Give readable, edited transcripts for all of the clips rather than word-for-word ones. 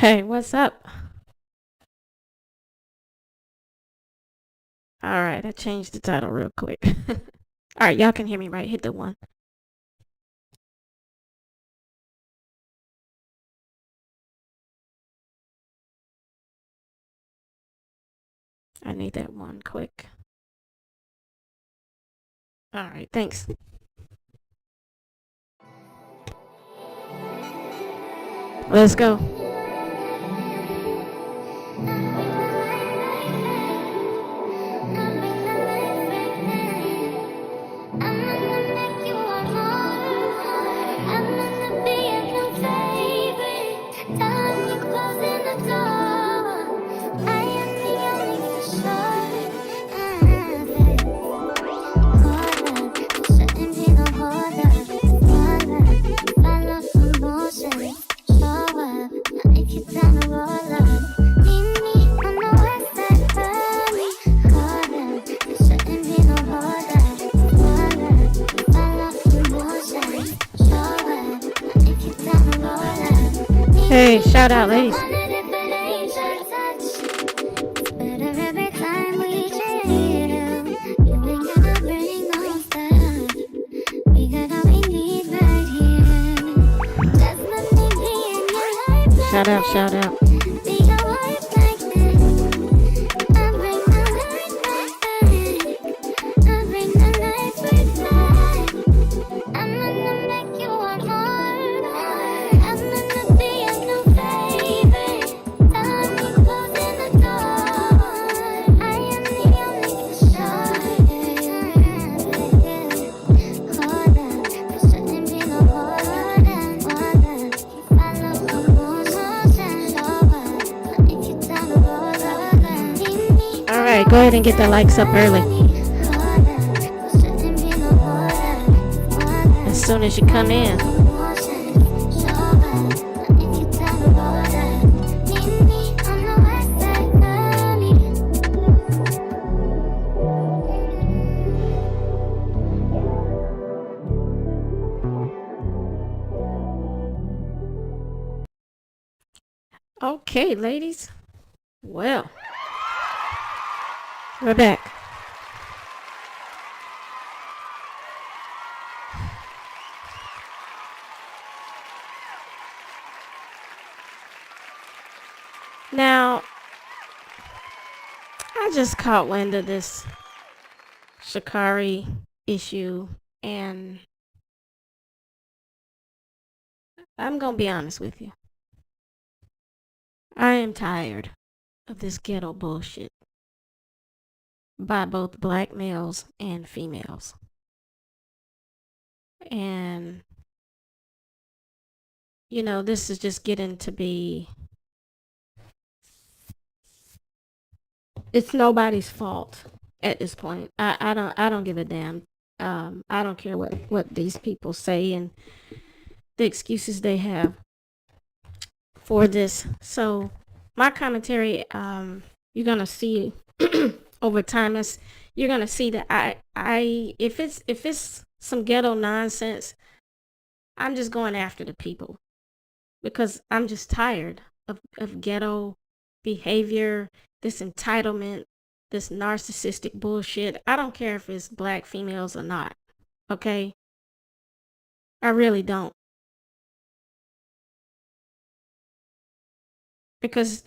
Hey, what's up? All right, I changed the title real quick. All right, y'all can hear me, right? Hit the one. I need that one quick. All right, thanks. Let's go. Hey, shout out, ladies. Shout out, shout out. Alright, go ahead and get the likes up early. As soon as you come in. Okay, ladies. Well, we're back. Now, I just caught wind of this Sha'Carri issue, and I'm gonna be honest with you. I am tired of this ghetto bullshit by both black males and females. And, this is just getting to be, it's nobody's fault at this point. I don't give a damn. I don't care what these people say and the excuses they have for this. So my commentary, you're gonna see over time, is you're gonna see that if it's some ghetto nonsense, I'm just going after the people because I'm just tired of ghetto behavior, this entitlement, this narcissistic bullshit. I don't care if it's black females or not. Okay? I really don't. Because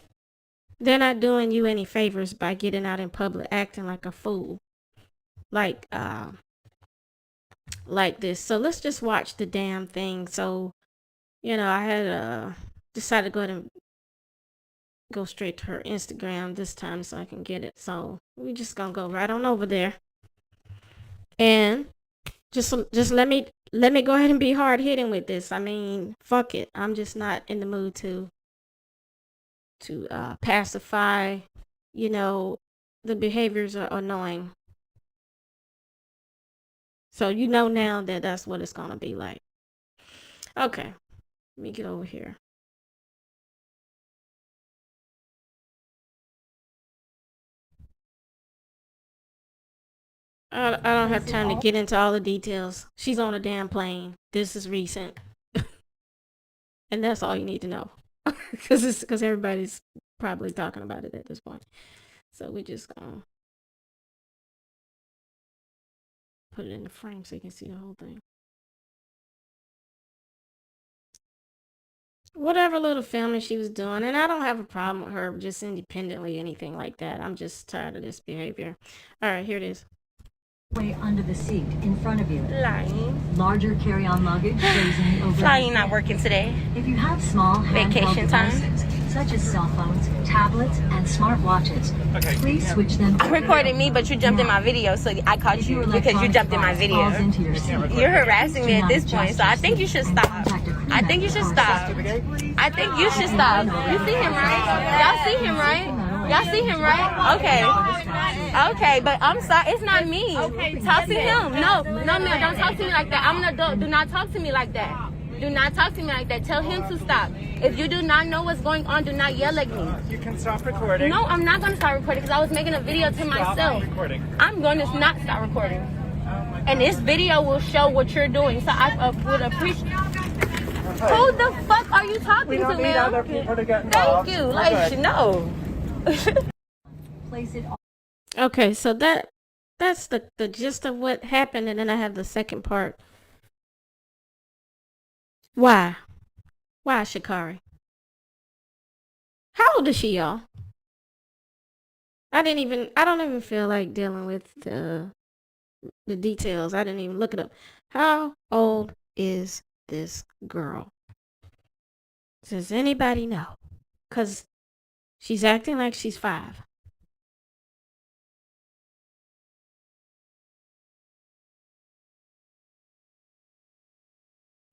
they're not doing you any favors by getting out in public acting like a fool. Like this. So let's just watch the damn thing. So, I had decided to go ahead and go straight to her Instagram this time so I can get it. So we just gonna go right on over there. And just let me go ahead and be hard hitting with this. I mean, fuck it. I'm just not in the mood to pacify. The behaviors are annoying. So now that that's what it's gonna be like. Okay, let me get over here. I don't have time to get into all the details. She's on a damn plane. This is recent. And that's all you need to know. because everybody's probably talking about it at this point. So we just gonna put it in the frame so you can see the whole thing. Whatever little filming she was doing, and I don't have a problem with her just independently, anything like that. I'm just tired of this behavior. All right, here it is. Way under the seat in front of you. Lying. Larger carry-on luggage stays in the overhead. Flying not working today. If you have small Vacation handheld time. devices, such as cell phones, tablets, and smartwatches, please switch them. I'm recording me, but you jumped in my video, so I caught If you your because you jumped in my electronic device falls video. into your seat, You're harassing me do at not this point, adjust so I your think you seat should and stop. contact a I think you cleaner should or stop. assistant. I think you should stop. You see him, right? Y'all see him, right? Y'all see him, right? Okay. Okay, but I'm sorry. It's not me. Talk to him. No, ma'am. Don't talk to me like that. I'm an adult. Do not talk to me like that. Do not talk to me like that. Tell him to stop. If you do not know what's going on, do not yell at me. You can stop recording. No, I'm not going to start recording because I was making a video to myself. Stop recording. I'm going to not start recording. And this video will show what you're doing. So I would appreciate... Who the fuck are you talking We to, don't need ma'am? other people to get Thank involved. you. We're Like, good. no. Place it on. Okay, so that's the gist of what happened, and then I have the second part. Why? Why, Sha'Carri? How old is she, y'all? I don't even feel like dealing with the details. I didn't even look it up. How old is this girl? Does anybody know? Because she's acting like she's 5.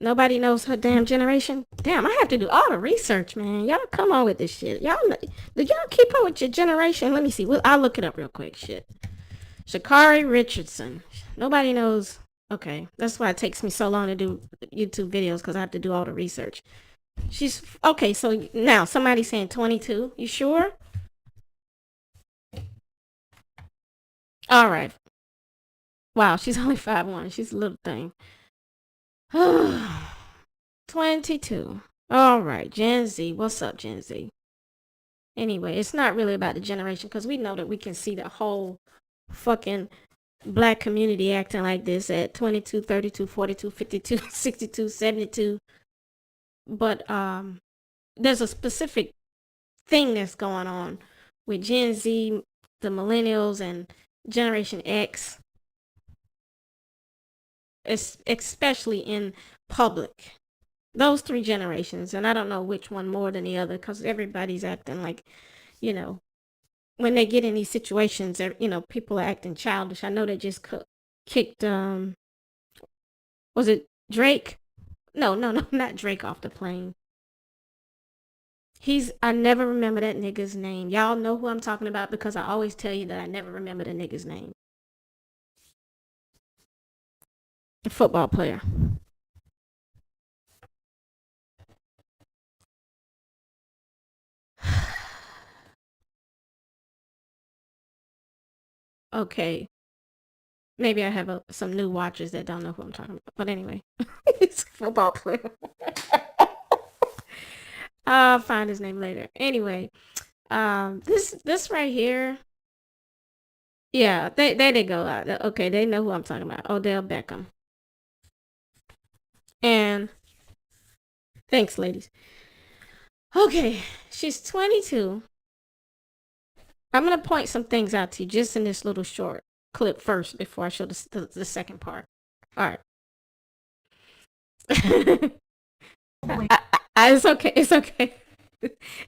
Nobody knows her damn generation. Damn, I have to do all the research, man. Y'all come on with this shit. Did y'all keep up with your generation? Let me see. I'll look it up real quick. Shit. Sha'Carri Richardson. Nobody knows. Okay, that's why it takes me so long to do YouTube videos, because I have to do all the research. She's okay. So now somebody's saying 22. You sure? All right. Wow, she's only 5'1". She's a little thing. 22. All right, Gen Z. What's up, Gen Z? Anyway, it's not really about the generation, because we know that we can see the whole fucking black community acting like this at 22, 32, 42, 52, 62, 72. But there's a specific thing that's going on with Gen Z, the millennials, and Generation X, especially in public. Those 3 generations, and I don't know which one more than the other, because everybody's acting like, when they get in these situations, people are acting childish. I know they just kicked, was it Drake? No, not Drake off the plane. I never remember that nigga's name. Y'all know who I'm talking about, because I always tell you that I never remember the nigga's name. A football player. Okay. Maybe I have some new watchers that don't know who I'm talking about. But anyway, he's a football player. I'll find his name later. Anyway, this right here. Yeah, there they go. Okay, they know who I'm talking about. Odell Beckham. And thanks, ladies. Okay, she's 22. I'm going to point some things out to you just in this little short clip first before I show the second part. All right. It's okay. It's okay.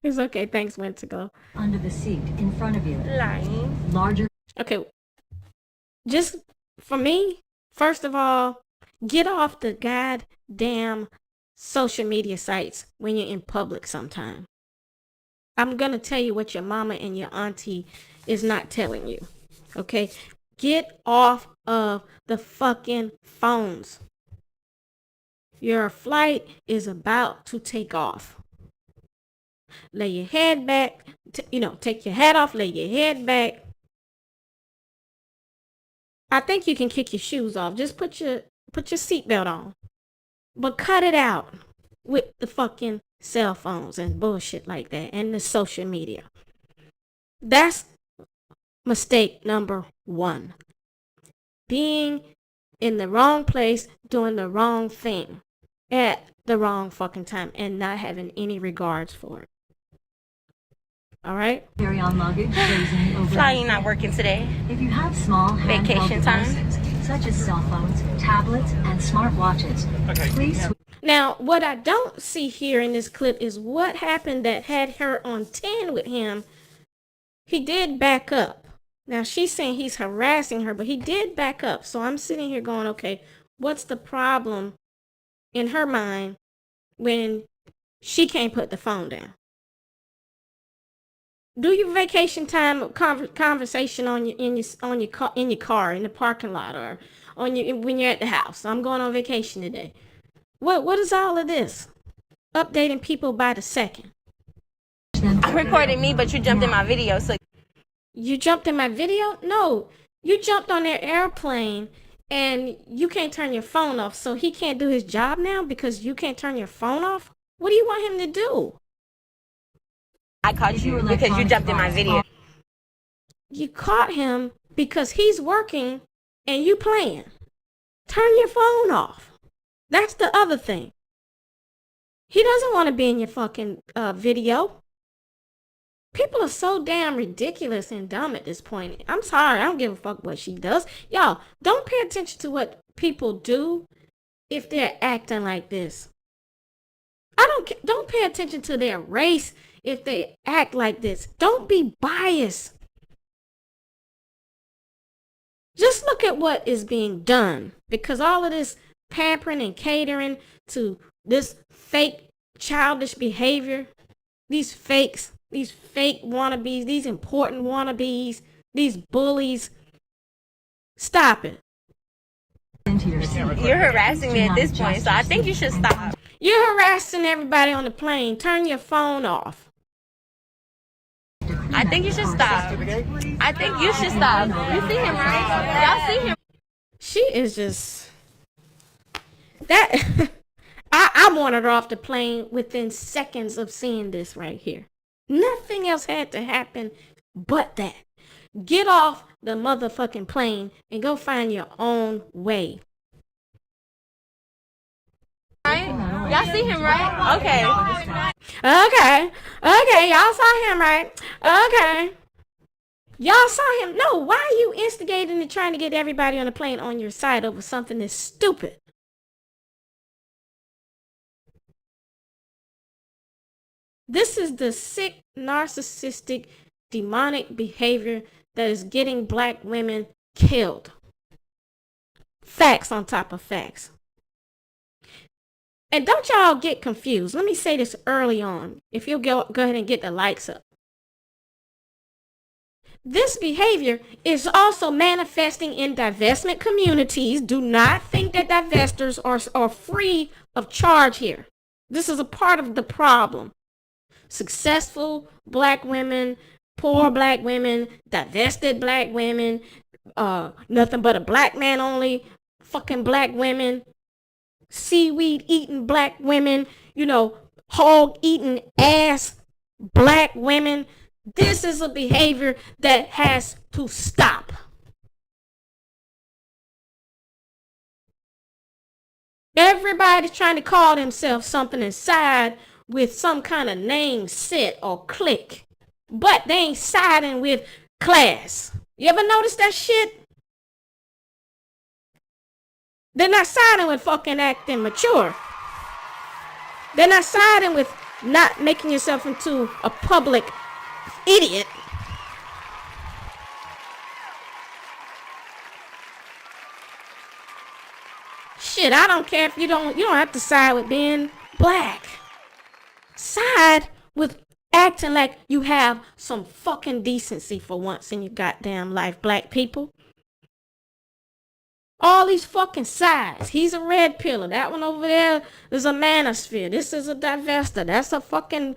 It's okay. Thanks, Winterglow. Under the seat in front of you. Lying. Larger. Okay. Just for me, first of all, get off the goddamn social media sites when you're in public sometime. I'm going to tell you what your mama and your auntie is not telling you. Okay? Get off of the fucking phones. Your flight is about to take off. Lay your head back. Take your hat off. Lay your head back. I think you can kick your shoes off. Just put your seatbelt on. But cut it out with the fucking cell phones and bullshit like that and the social media. That's mistake number one. Being in the wrong place, doing the wrong thing at the wrong fucking time and not having any regards for it. All right? Carry on luggage raising over. Flying not working today. If you have small handheld Vacation time. devices, such as cell phones, tablets, and smartwatches, please switch. Now, what I don't see here in this clip is what happened that had her on 10 with him. He did back up. Now, she's saying he's harassing her, but he did back up. So I'm sitting here going, okay, what's the problem in her mind when she can't put the phone down? Do your vacation time conversation in your car in the parking lot or when you're at the house. I'm going on vacation today. What is all of this? Updating people by the second. You recorded me, but you jumped in my video. So You jumped in my video? No, you jumped on their airplane and you can't turn your phone off. So he can't do his job now because you can't turn your phone off? What do you want him to do? I caught you because you jumped in my video. You caught him because he's working and you playing. Turn your phone off. That's the other thing. He doesn't want to be in your fucking video. People are so damn ridiculous and dumb at this point. I'm sorry, I don't give a fuck what she does. Y'all, don't pay attention to what people do if they're acting like this. Don't pay attention to their race if they act like this. Don't be biased. Just look at what is being done, because all of this pampering and catering to this fake childish behavior, these fake wannabes, these important wannabes, these bullies. Stop it. You're harassing me at this point, so I think you should stop. You're harassing everybody on the plane. Turn your phone off. I think you should stop. I think you should stop. You see him, right? Y'all see him. She is just that. I wanted her off the plane within seconds of seeing this right here. Nothing else had to happen but that. Get off the motherfucking plane and go find your own way. Right? Y'all see him, right? Okay. Okay, y'all saw him, right? Okay. Y'all saw him. No, why are you instigating and trying to get everybody on the plane on your side over something that's stupid? This is the sick, narcissistic, demonic behavior that is getting black women killed. Facts on top of facts. And don't y'all get confused. Let me say this early on. If you'll go ahead and get the likes up. This behavior is also manifesting in divestment communities. Do not think that divestors are free of charge here. This is a part of the problem. Successful black women, poor black women, divested black women, nothing but a black man only, fucking black women, seaweed eating black women, hog eating ass black women. This is a behavior that has to stop. Everybody's trying to call themselves something inside with some kind of name set or clique, but they ain't siding with class. You ever notice that shit? They're not siding with fucking acting mature. They're not siding with not making yourself into a public idiot. Shit, I don't care if you don't have to side with being black. Side with acting like you have some fucking decency for once in your goddamn life, black people. All these fucking sides. He's a red pillar. That one over there is a manosphere. This is a divester. That's a fucking,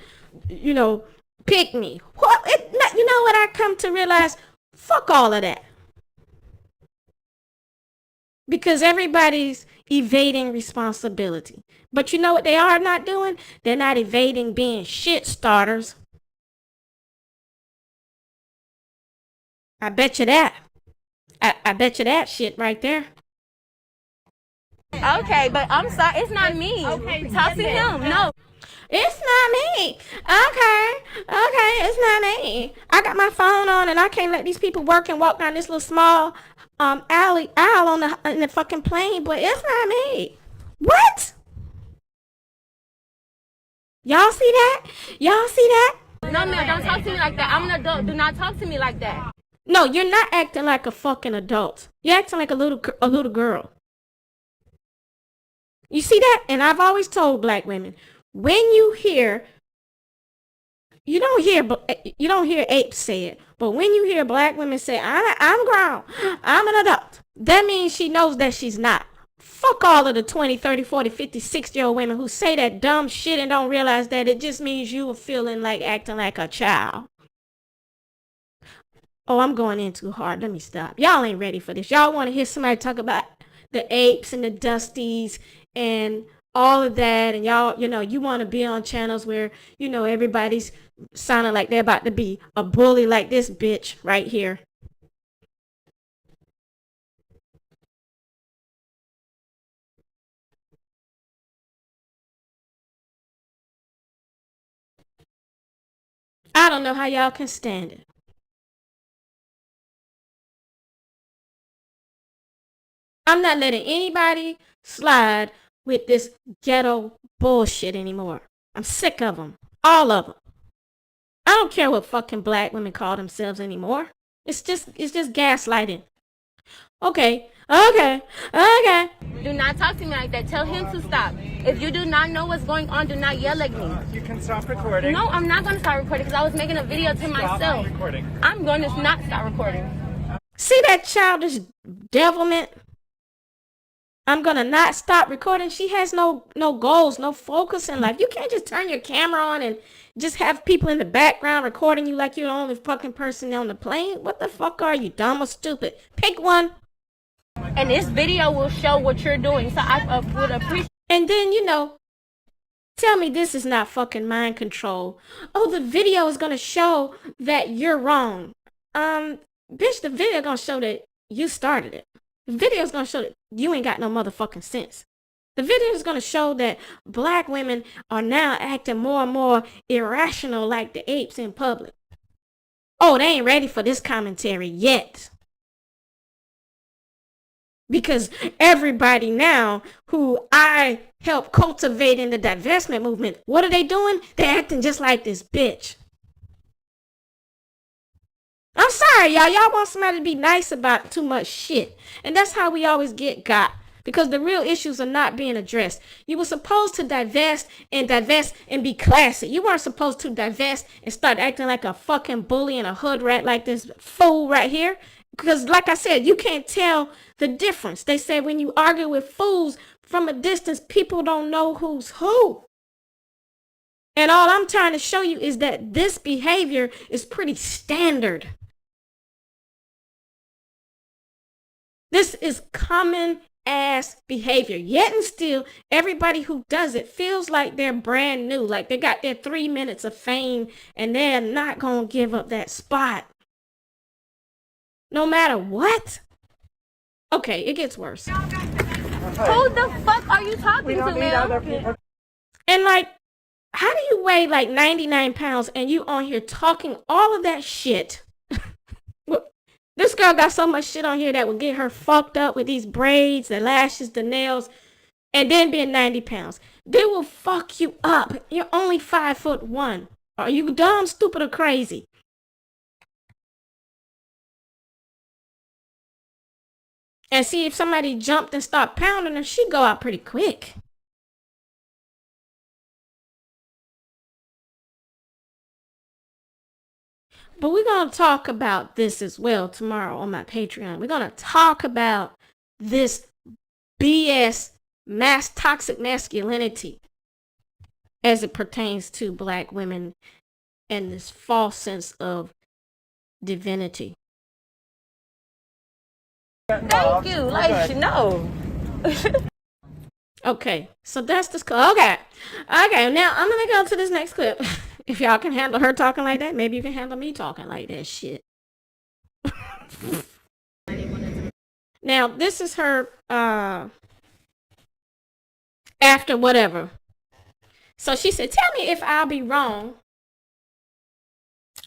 pick me. You know what I come to realize? Fuck all of that. Because everybody's evading responsibility. But you know what they are not doing? They're not evading being shit starters. I bet you that. I bet you that shit right there. Okay, but I'm sorry, it's not me. Okay, talk to him. No. It's not me. Okay, it's not me. I got my phone on and I can't let these people work and walk down this little small aisle on in the fucking plane, but it's not me. What? Y'all see that? Y'all see that? No, ma'am, don't talk to me like that. I'm an adult. Do not talk to me like that. No, you're not acting like a fucking adult. You're acting like a little girl. You see that? And I've always told black women, when you hear, you don't hear apes say it, but when you hear black women say, I'm grown, I'm an adult, that means she knows that she's not. Fuck all of the 20, 30, 40, 50, 60-year-old women who say that dumb shit and don't realize that it just means you are feeling like acting like a child. Oh, I'm going in too hard. Let me stop. Y'all ain't ready for this. Y'all want to hear somebody talk about the apes and the dusties and all of that, and y'all, you want to be on channels where, everybody's sounding like they're about to be a bully like this bitch right here. I don't know how y'all can stand it. I'm not letting anybody slide with this ghetto bullshit anymore. I'm sick of them. All of them. I don't care what fucking black women call themselves anymore. It's just gaslighting. Okay. Do not talk to me like that. Tell him to stop. If you do not know what's going on, do not yell at me. You can stop recording. No, I'm not going to start recording because I was making a video to myself. Stop recording. I'm going to not stop recording. See that childish devilment? I'm gonna not stop recording. She has no goals, no focus in life. You can't just turn your camera on and just have people in the background recording you like you're the only fucking person on the plane. What the fuck are you, dumb or stupid? Pick one. And this video will show what you're doing. So I would appreciate. And then, tell me this is not fucking mind control. Oh, the video is gonna show that you're wrong. Bitch, the video gonna show that you started it. The video is gonna show that you ain't got no motherfucking sense. The video is gonna show that black women are now acting more and more irrational like the apes in public. Oh, they ain't ready for this commentary yet. Because everybody now who I help cultivate in the divestment movement, what are they doing? They're acting just like this bitch. I'm sorry, y'all. Y'all want somebody to be nice about too much shit. And that's how we always get got. Because the real issues are not being addressed. You were supposed to divest and be classy. You weren't supposed to divest and start acting like a fucking bully and a hood rat like this fool right here. Because like I said, you can't tell the difference. They say when you argue with fools from a distance, people don't know who's who. And all I'm trying to show you is that this behavior is pretty standard. This is common ass behavior. Yet and still, everybody who does it feels like they're brand new, like they got their 3 minutes of fame and they're not gonna give up that spot. No matter what. Okay, it gets worse. Who the fuck are you talking to, man? And like, how do you weigh like 99 pounds and you on here talking all of that shit? This girl got so much shit on here that would get her fucked up with these braids, the lashes, the nails, and then being 90 pounds. They will fuck you up. You're only 5'1". Are you dumb, stupid, or crazy? And see, if somebody jumped and stopped pounding her, she'd go out pretty quick. But we're going to talk about this as well tomorrow on my Patreon. We're going to talk about this BS, mass toxic masculinity, as it pertains to black women and this false sense of divinity. Thank you. Like, no. Okay, so that's this clip. Okay, now I'm gonna go to this next clip. If y'all can handle her talking like that, maybe you can handle me talking like that shit. Now, this is her after whatever. So she said, tell me if I'll be wrong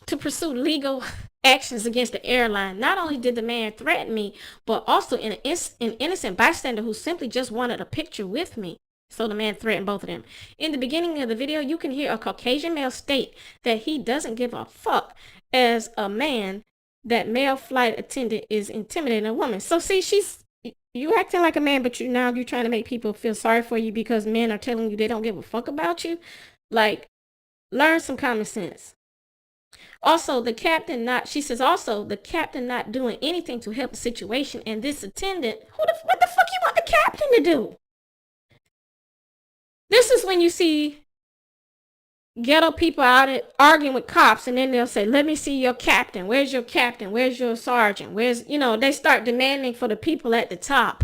to pursue legal actions against the airline. Not only did the man threaten me, but also an innocent bystander who simply just wanted a picture with me. So the man threatened both of them. In the beginning of the video, you can hear a Caucasian male state that he doesn't give a fuck as a man that male flight attendant is intimidating a woman. So see, you acting like a man, but you're trying to make people feel sorry for you because men are telling you they don't give a fuck about you. Like, learn some common sense. Also, she says the captain not doing anything to help the situation, and this attendant, what the fuck you want the captain to do? This is when you see ghetto people out arguing with cops, and then they'll say, let me see your captain. Where's your captain? Where's your sergeant? They start demanding for the people at the top.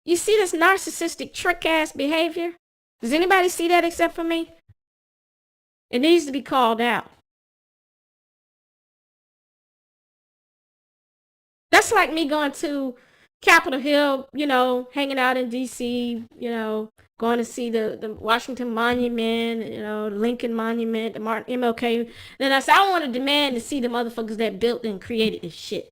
You see this narcissistic trick-ass behavior? Does anybody see that except for me? It needs to be called out. That's like me going to Capitol Hill, hanging out in D.C., going to see the Washington Monument, the Lincoln Monument, the Martin MLK. Then I said, I want to demand to see the motherfuckers that built and created this shit.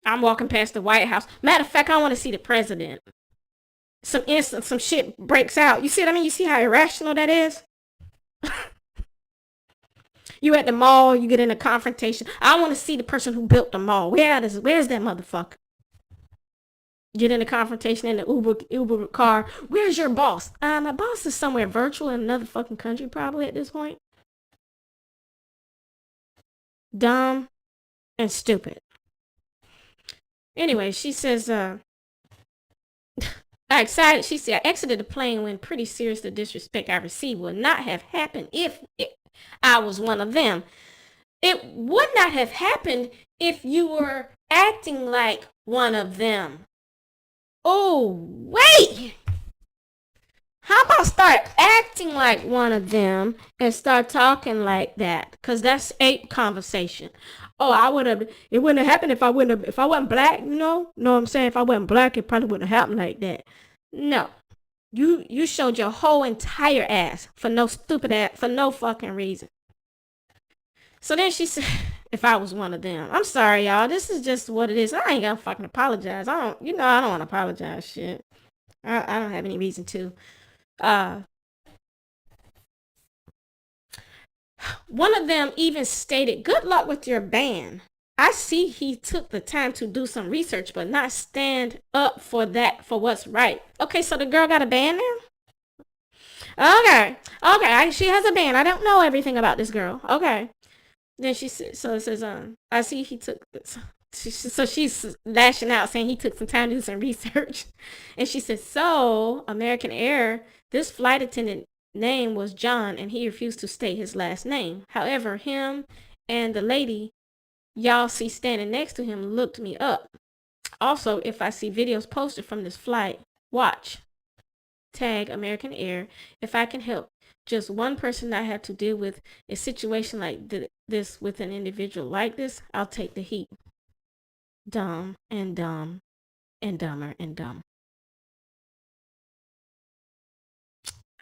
I'm walking past the White House. Matter of fact, I want to see the president. Some shit breaks out. You see what I mean? You see how irrational that is? You at the mall, you get in a confrontation. I want to see the person who built the mall. Where's that motherfucker? Get in a confrontation in the Uber car. Where's your boss? My boss is somewhere virtual in another fucking country probably at this point. Dumb and stupid. Anyway, she says, she said, I exited the plane when pretty serious the disrespect I received would not have happened if I was one of them. It would not have happened if you were acting like one of them. Oh, wait. How about start acting like one of them and start talking like that? Because that's ape conversation. Oh, it wouldn't have happened if I wasn't black, Know what I'm saying? If I wasn't black, it probably wouldn't have happened like that. No. You showed your whole entire ass for no fucking reason. So then she said, if I was one of them. I'm sorry, y'all. This is just what it is. I ain't gonna fucking apologize. I don't want to apologize, shit. I don't have any reason to. One of them even stated, good luck with your ban. I see he took the time to do some research, but not stand up for what's right. Okay, so the girl got a ban now? Okay, she has a ban. I don't know everything about this girl. Okay. Then she said, so it says, I see he took this. So she's lashing out saying he took some time to do some research. And she said, so American Air, this flight attendant name was John and he refused to state his last name. However, him and the lady y'all see standing next to him looked me up. Also, if I see videos posted from this flight, watch. Tag American Air. If I can help just one person not have to deal with a situation like this with an individual like this, I'll take the heat. Dumb and dumb and dumber and dumb.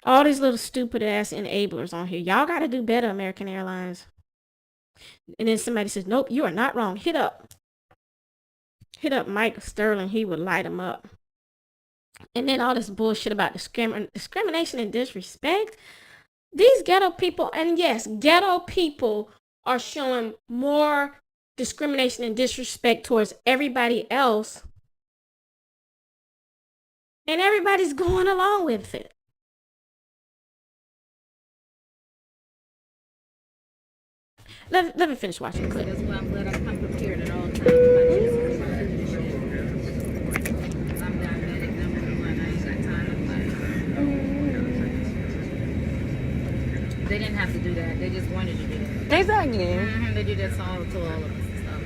All these little stupid ass enablers on here. Y'all got to do better, American Airlines. And then somebody says, nope, you are not wrong. Hit up Mike Sterling. He would light him up. And then all this bullshit about discrimination and disrespect. These ghetto people, and yes, ghetto people are showing more discrimination and disrespect towards everybody else. And everybody's going along with it. Let me finish watching the clip. That's why I'm glad I come prepared at all times. I'm diabetic, number one. I ain't got time. They didn't have to do that. They just wanted to do that. Exactly. They do that to all of us and stuff.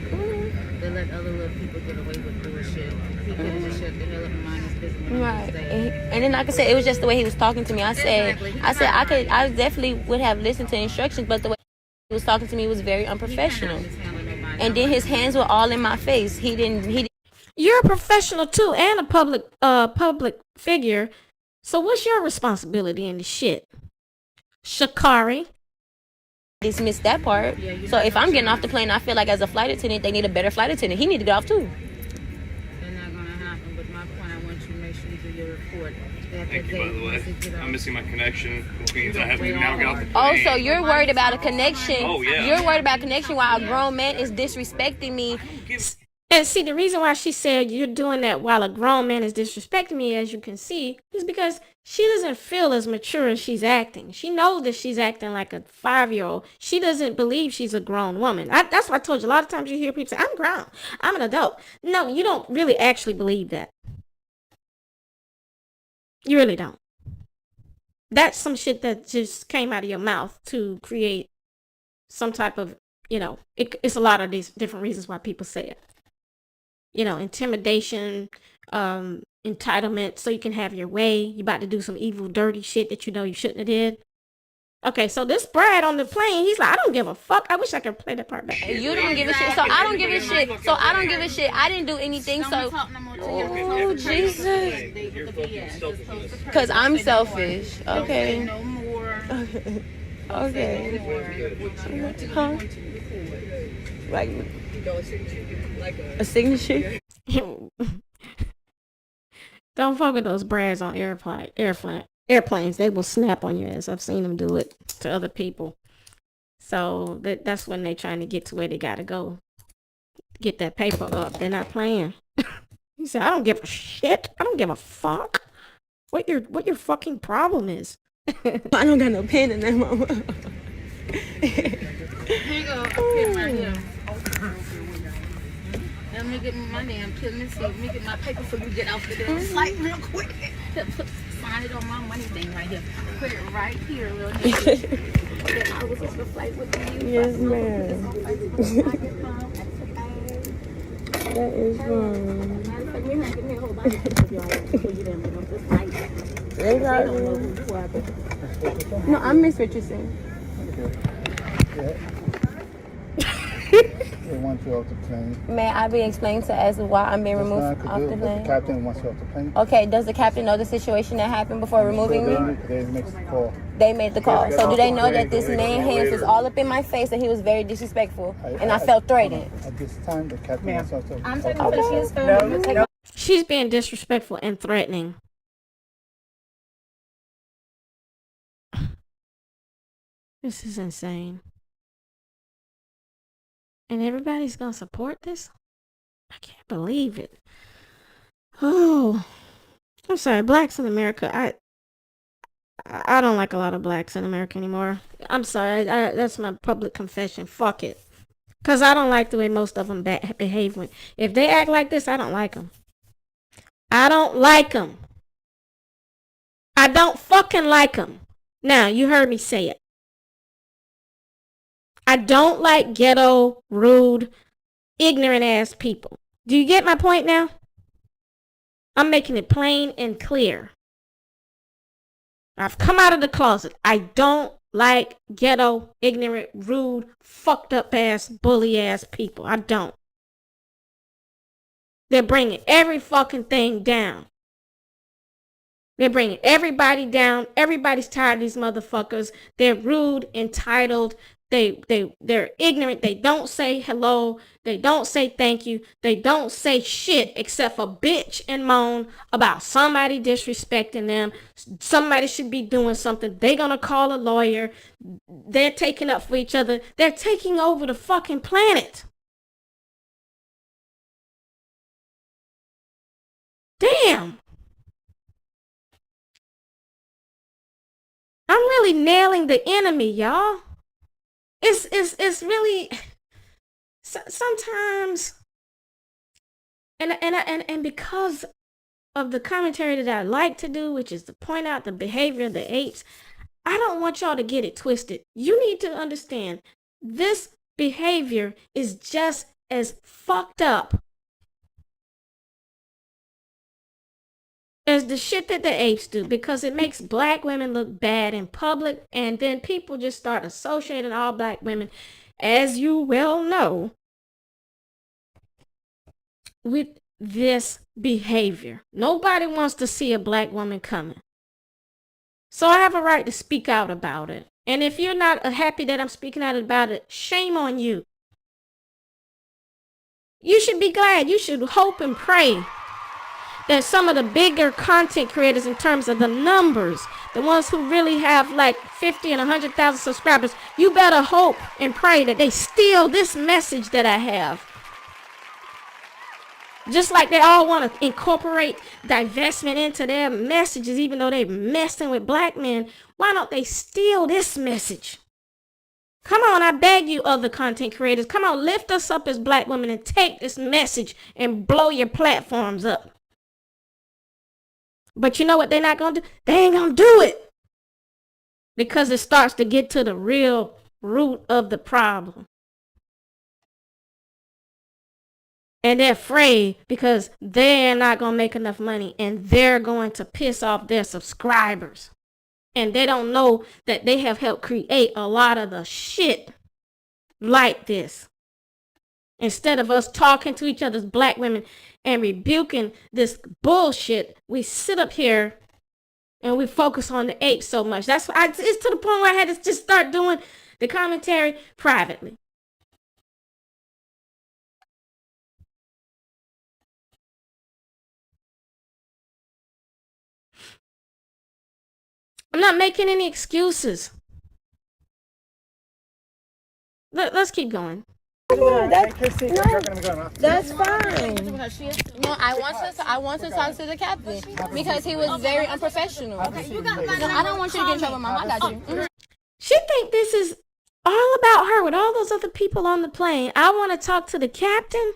They let let other little people get away with bullshit. He could have just shut the hell up and mind his business. Right. And then, like I said, it was just the way he was talking to me. I I definitely would have listened to instructions, but the way he was talking to me was very unprofessional. And then his hands were all in my face. He didn't. You're a professional too, and a public figure. So what's your responsibility in the shit, Sha'Carri? Dismiss that part. So if I'm getting off the plane, I feel like as a flight attendant, they need a better flight attendant. He need to get off too. They're not gonna happen. But my point, I want you to make sure you do your report. Thank you, by the way. I'm missing my connection, which means I have to now get off the plane. Oh, so you're worried about a connection. Oh, yeah. You're worried about a connection while a grown man is disrespecting me. And see, the reason why she said you're doing that while a grown man is disrespecting me, as you can see, is because she doesn't feel as mature as she's acting. She knows that she's acting like a 5-year-old. She doesn't believe she's a grown woman. That's why I told you, a lot of times you hear people say, I'm grown, I'm an adult. No, you don't really actually believe that. You really don't. That's some shit that just came out of your mouth to create some type of, it's a lot of these different reasons why people say it. Intimidation, entitlement, so you can have your way. You about to do some evil, dirty shit that you shouldn't have did. Okay, so this Brad on the plane, he's like, I don't give a fuck. I wish I could play that part back. You don't give a shit, so I don't give a shit. So I don't give a shit. I didn't do anything, so... Oh, Jesus. Because I'm selfish. Okay. No more. Okay. Huh? Like a signature? Don't fuck with those Brads on airplanes. They will snap on your ass. I've seen them do it to other people. So that's when they're trying to get to where they gotta go. Get that paper up. They're not playing. He said, I don't give a shit. I don't give a fuck. What your fucking problem is. I don't got no pen in that mama. Here you go. Pen right here. Let me get my damn pen. Let me get my paper for you. Get off the damn flight real quick. Sign it on my money thing right here. Put it right here, real quick. I was on the flight with you. Yes, ma'am. That is wrong. No, I'm Miss Richardson. They want you off the plane. May I be explained to as to why I'm being removed off the plane? The captain wants you off the plane. Okay, does the captain know the situation that happened before removing me? They made the call. They made the call. So do they know that this man's hands was all up in my face and he was very disrespectful and I felt threatened? At this time, the captain wants you off the plane. I'm taking pictures. No. She's being disrespectful and threatening. This is insane. And everybody's gonna support this? I can't believe it. Oh, I'm sorry. Blacks in America, I don't like a lot of blacks in America anymore. I'm sorry. That's my public confession. Fuck it. Because I don't like the way most of them behave. If they act like this, I don't like them. I don't like them. I don't fucking like them. Now, you heard me say it. I don't like ghetto, rude, ignorant ass people. Do you get my point now? I'm making it plain and clear. I've come out of the closet. I don't like ghetto, ignorant, rude, fucked up ass, bully ass people. I don't. They're bringing every fucking thing down. They're bringing everybody down. Everybody's tired of these motherfuckers. They're rude, entitled. They're ignorant. They don't say hello. They don't say thank you. They don't say shit except for bitch and moan about somebody disrespecting them. Somebody should be doing something. They're gonna call a lawyer. They're taking up for each other. They're taking over the fucking planet. Damn. I'm really nailing the enemy, y'all. It's really sometimes, and because of the commentary that I like to do, which is to point out the behavior of the apes, I don't want y'all to get it twisted. You need to understand this behavior is just as fucked up as the shit that the apes do, because it makes black women look bad in public, and then people just start associating all black women, as you well know, with this behavior. Nobody wants to see a black woman coming. So I have a right to speak out about it. And if you're not happy that I'm speaking out about it, shame on you. You should be glad. You should hope and pray that some of the bigger content creators, in terms of the numbers, the ones who really have like 50 and 100,000 subscribers, you better hope and pray that they steal this message that I have. Just like they all want to incorporate divestment into their messages, even though they're messing with black men, why don't they steal this message? Come on, I beg you, other content creators. Come on, lift us up as black women and take this message and blow your platforms up. But you know what they're not going to do? They ain't going to do it. Because it starts to get to the real root of the problem. And they're afraid because they're not going to make enough money and they're going to piss off their subscribers. And they don't know that they have helped create a lot of the shit like this. Instead of us talking to each other as black women and rebuking this bullshit, we sit up here and we focus on the apes so much. It's to the point where I had to just start doing the commentary privately. I'm not making any excuses. Let's keep going. That's fine. No, I want to talk to the captain because he was very unprofessional. No, I don't want you to get in trouble, Mom. I got you. She think this is all about her with all those other people on the plane. I want to talk to the captain.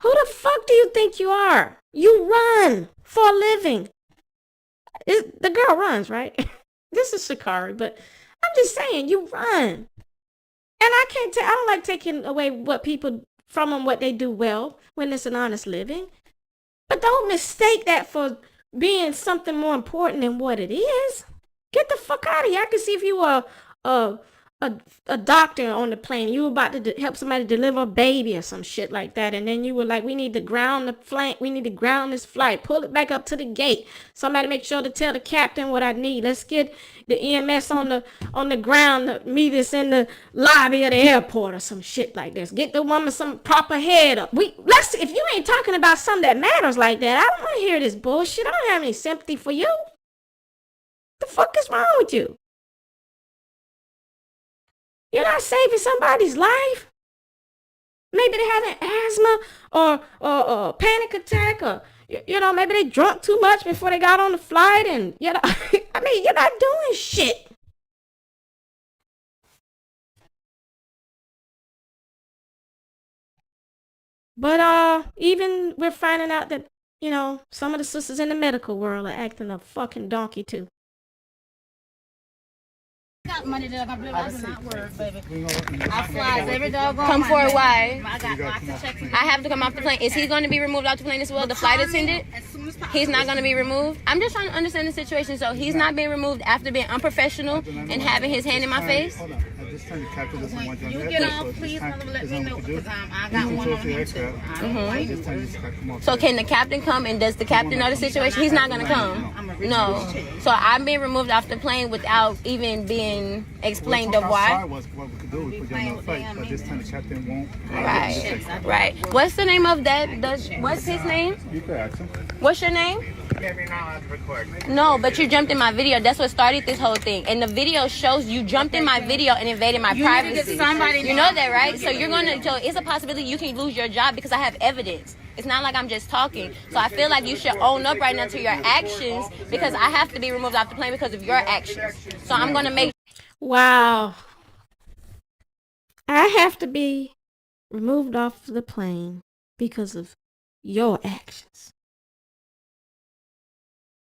Who the fuck do you think you are? You run for a living. The girl runs, right? This is Sha'Carri, but I'm just saying, you run. And I don't like taking away what people from them, what they do well when it's an honest living. But don't mistake that for being something more important than what it is. Get the fuck out of here. I can see if you were a doctor on the plane, you were about to help somebody deliver a baby or some shit like that, and then you were like, we need to ground this flight, pull it back up to the gate, somebody make sure to tell the captain what I need, let's get the EMS on the ground, meet us in the lobby of the airport or some shit like this, get the woman some proper head up. If you ain't talking about something that matters like that, I don't want to hear this bullshit. I don't have any sympathy for you. The fuck is wrong with you? You're not saving somebody's life. Maybe they had an asthma or a panic attack, or maybe they drunk too much before they got on the flight, and I mean, you're not doing shit. But even we're finding out that some of the sisters in the medical world are acting a fucking donkey too. Got money that I'm gonna do. Not work, baby. I fly every dog. Come for why? I got lots of checks. I have to come off the plane. Is he going to be removed off the plane as well? The flight attendant? He's not going to be removed? I'm just trying to understand the situation. So he's not being removed after being unprofessional and having his hand in my face? Hold on. I just turned the captain this one You get off, please, let me know, because I got one on him too. So can the captain come, and does the captain know the situation? He's not going to come. No. So I'm being removed off the plane without even being explained of why? What we could do is put you on another flight, but this time the captain won't. Right. What's the name of that? What's his name? You could ask him. What's your name? No, but you jumped in my video. That's what started this whole thing. And the video shows you jumped in my video and invaded my privacy. You know that, right? So it's a possibility you can lose your job because I have evidence. It's not like I'm just talking. So I feel like you should own up right now to your actions, because I have to be removed off the plane because of your actions. So I'm going to make... Wow. I have to be removed off the plane because of your actions.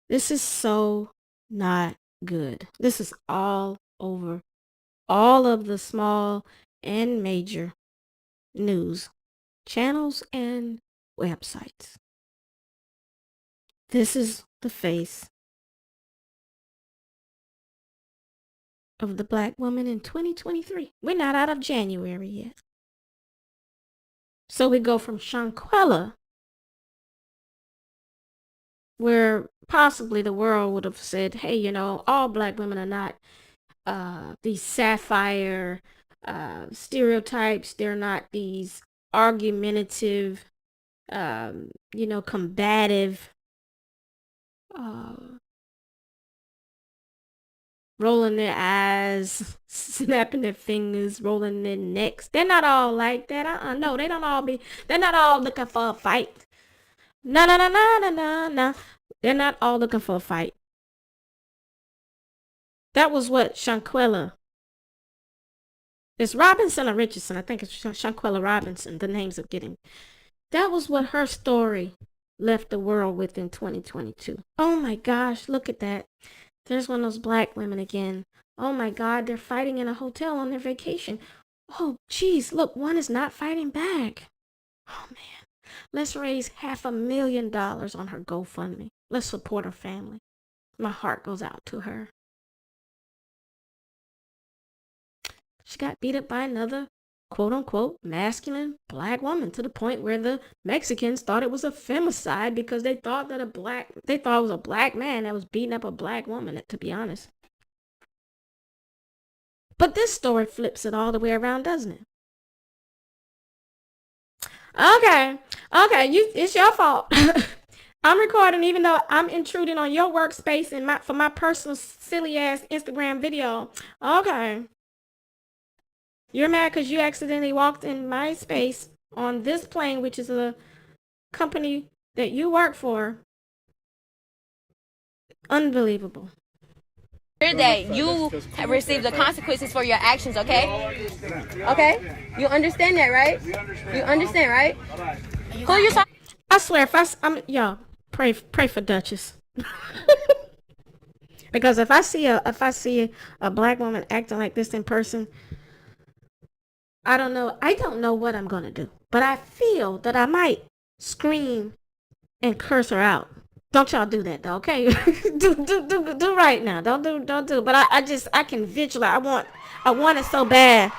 This is so not good. This is all over all of the small and major news channels and websites. This is the face of the black woman in 2023. We're not out of January yet. So we go from Sha'Carri, where possibly the world would have said, hey, you know, all black women are not these sapphire stereotypes. They're not these argumentative, you know, combative, rolling their eyes, snapping their fingers, rolling their necks. They're not all like that. No, they're not all looking for a fight. No. They're not all looking for a fight. That was what Sha'Carri. It's Robinson or Richardson. I think it's Sha'Carri Robinson. The names are getting. That was what her story left the world with in 2022. Oh my gosh, look at that. There's one of those black women again. Oh my God, they're fighting in a hotel on their vacation. Oh geez, look, one is not fighting back. Oh man, let's raise $500,000 on her GoFundMe. Let's support her family. My heart goes out to her. She got beat up by another quote unquote masculine black woman to the point where the Mexicans thought it was a femicide because they thought it was a black man that was beating up a black woman, to be honest. But this story flips it all the way around, doesn't it? Okay, it's your fault. I'm recording even though I'm intruding on your workspace and for my personal silly ass Instagram video. Okay. You're mad because you accidentally walked in my space on this plane, which is a company that you work for. Unbelievable. That you receive the consequences for your actions, okay? Okay? You understand that, right? You understand, right? Who you talking? I swear, y'all pray for Duchess. Because if I see a black woman acting like this in person, I don't know what I'm gonna do, but I feel that I might scream and curse her out. Don't y'all do that though, okay? do right now. Don't do. But I can visualize. I want it so bad.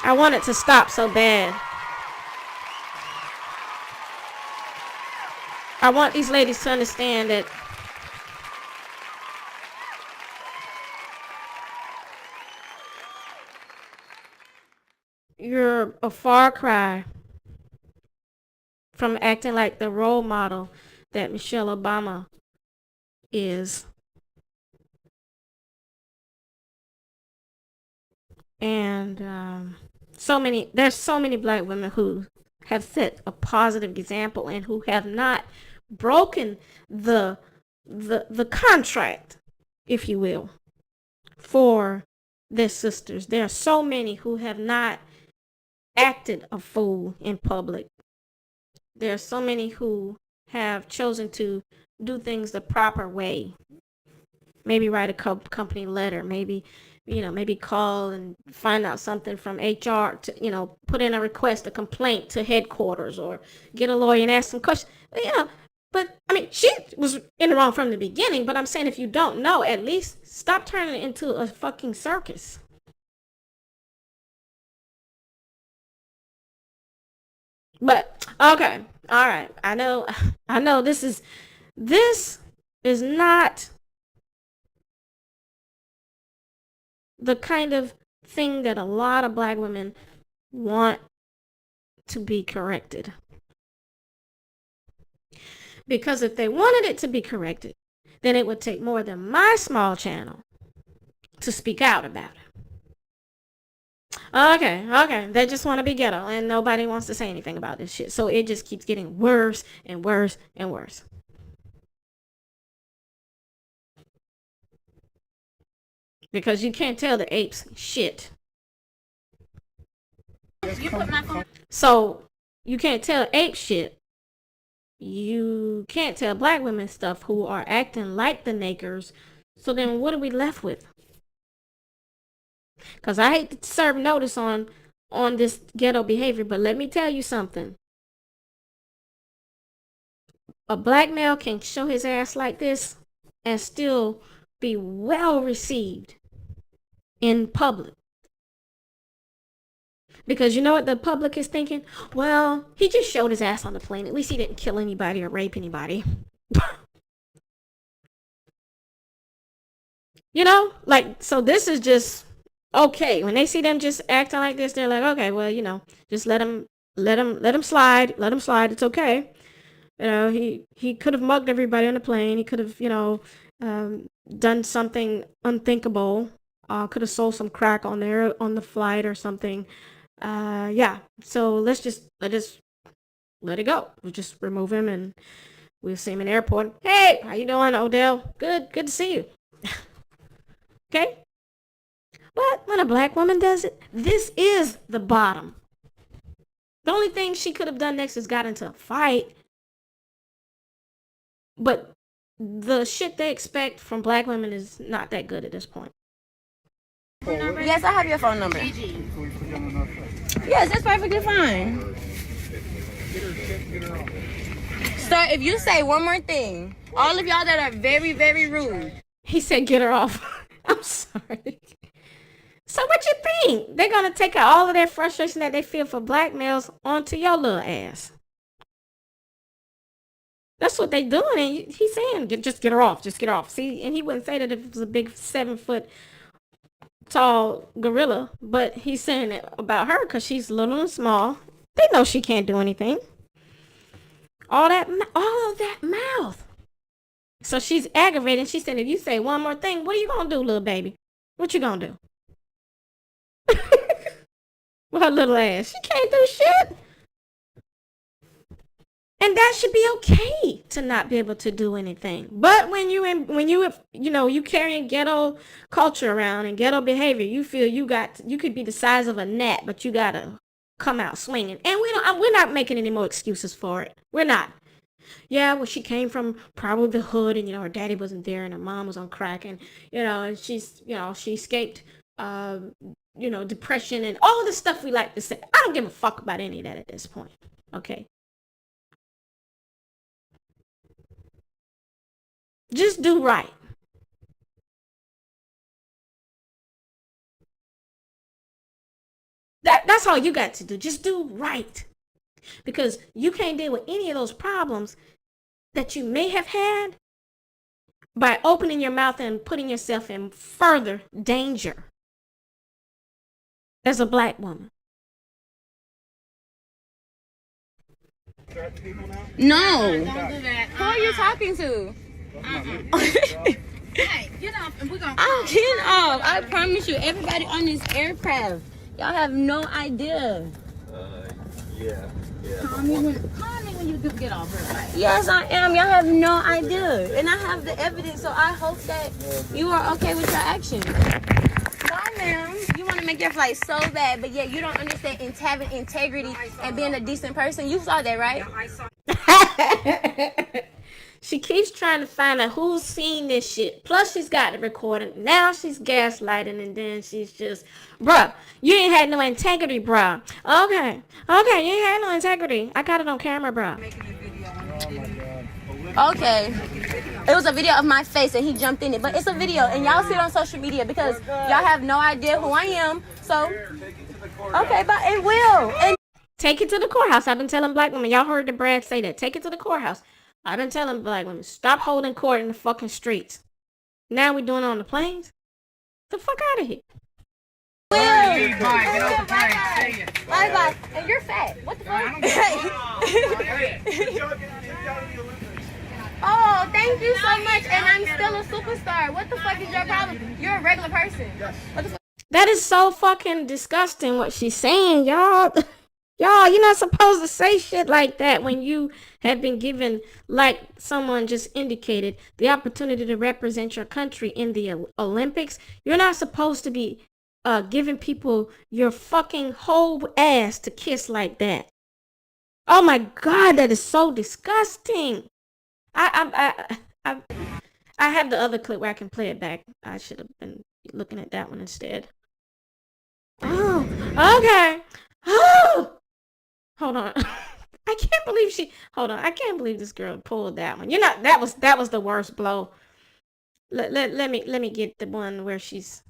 I want it to stop so bad. I want these ladies to understand that you're a far cry from acting like the role model that Michelle Obama is. And there's so many black women who have set a positive example and who have not broken the contract, if you will, for their sisters. There are so many who have not acted a fool in public. There are so many who have chosen to do things the proper way. Maybe write a company letter, maybe call and find out something from HR to, put in a request, a complaint to headquarters, or get a lawyer and ask some questions. But I mean, she was in the wrong from the beginning, but I'm saying if you don't know, at least stop turning it into a fucking circus. But okay, all right. I know this is not the kind of thing that a lot of black women want to be corrected. Because if they wanted it to be corrected, then it would take more than my small channel to speak out about it. Okay. They just want to be ghetto and nobody wants to say anything about this shit. So it just keeps getting worse and worse and worse. Because you can't tell the apes shit. So you can't tell apes shit. You can't tell black women stuff who are acting like the niggers. So then what are we left with? Because I hate to serve notice on on this ghetto behavior, but let me tell you something. A black male can show his ass like this and still be well received in public. Because you know what the public is thinking? Well, he just showed his ass on the plane. At least he didn't kill anybody or rape anybody. You know? Like, so this is just okay. When they see them just acting like this, they're like, okay, well, you know, just let him slide. Let him slide. It's okay. You know, he could have mugged everybody on the plane. He could have, you know, done something unthinkable. Could have sold some crack on there on the flight or something. Yeah. So let's just let it go. We'll just remove him and we'll see him in the airport. Hey, how you doing, Odell? Good to see you. Okay? But when a black woman does it, this is the bottom. The only thing she could have done next is got into a fight. But the shit they expect from black women is not that good at this point. Yes, I have your phone number. Yes, that's perfectly fine. Sir, if you say one more thing, all of y'all that are very, very rude. He said get her off. I'm sorry. So what you think? They're going to take out all of their frustration that they feel for black males onto your little ass. That's what they doing. And he's saying, just get her off. Just get her off. See, and he wouldn't say that if it was a big 7-foot tall gorilla, but he's saying it about her because she's little and small. They know she can't do anything. All of that mouth. So she's aggravated. She said, if you say one more thing, what are you going to do, little baby? What you going to do? With her little ass. She can't do shit. And that should be okay to not be able to do anything. But when you carrying ghetto culture around and ghetto behavior, you feel you could be the size of a gnat, but you gotta come out swinging. And we're not making any more excuses for it. We're not. Yeah, well, she came from probably the hood, and her daddy wasn't there, and her mom was on crack, and and she escaped depression and all of the stuff we like to say. I don't give a fuck about any of that at this point. Okay. Just do right. That's all you got to do. Just do right. Because you can't deal with any of those problems that you may have had by opening your mouth and putting yourself in further danger as a black woman. No. Don't do that. Who are you talking to? Hey, get off and we're gonna. I'm getting off. I promise you, everybody on this aircraft, y'all have no idea. Yeah. Call me when you get off her. Right? Yes, I am. Y'all have no idea. And I have the evidence, so I hope that you are okay with your actions. Bye, ma'am. You want to make your flight so bad, but yet you don't understand having integrity and being a decent person. You saw that, right? She keeps trying to find out who's seen this shit. Plus, she's got the recording. Now she's gaslighting, and then she's just, bruh, you ain't had no integrity, bruh. Okay, you ain't had no integrity. I got it on camera, bruh. Okay. It was a video of my face, and he jumped in it. But it's a video, and y'all see it on social media because y'all have no idea who I am. So, okay, but it will. And Take it to the courthouse. I've been telling black women. Y'all heard the Brad say that. Take it to the courthouse. I've been telling black women, stop holding court in the fucking streets. Now we're doing it on the planes? The fuck out of here. Bye. And you're fat. What the fuck? Oh, thank you so much. And I'm still a superstar. What the fuck is your problem? You're a regular person. What the fuck? That is so fucking disgusting what she's saying, y'all. Y'all, you're not supposed to say shit like that when you have been given, like someone just indicated, the opportunity to represent your country in the Olympics. You're not supposed to be giving people your fucking whole ass to kiss like that. Oh my God, that is so disgusting. I have the other clip where I can play it back. I should have been looking at that one instead. Oh, okay. Hold on. I can't believe hold on. I can't believe this girl pulled that one. You know, that was the worst blow. Let me get the one where she's,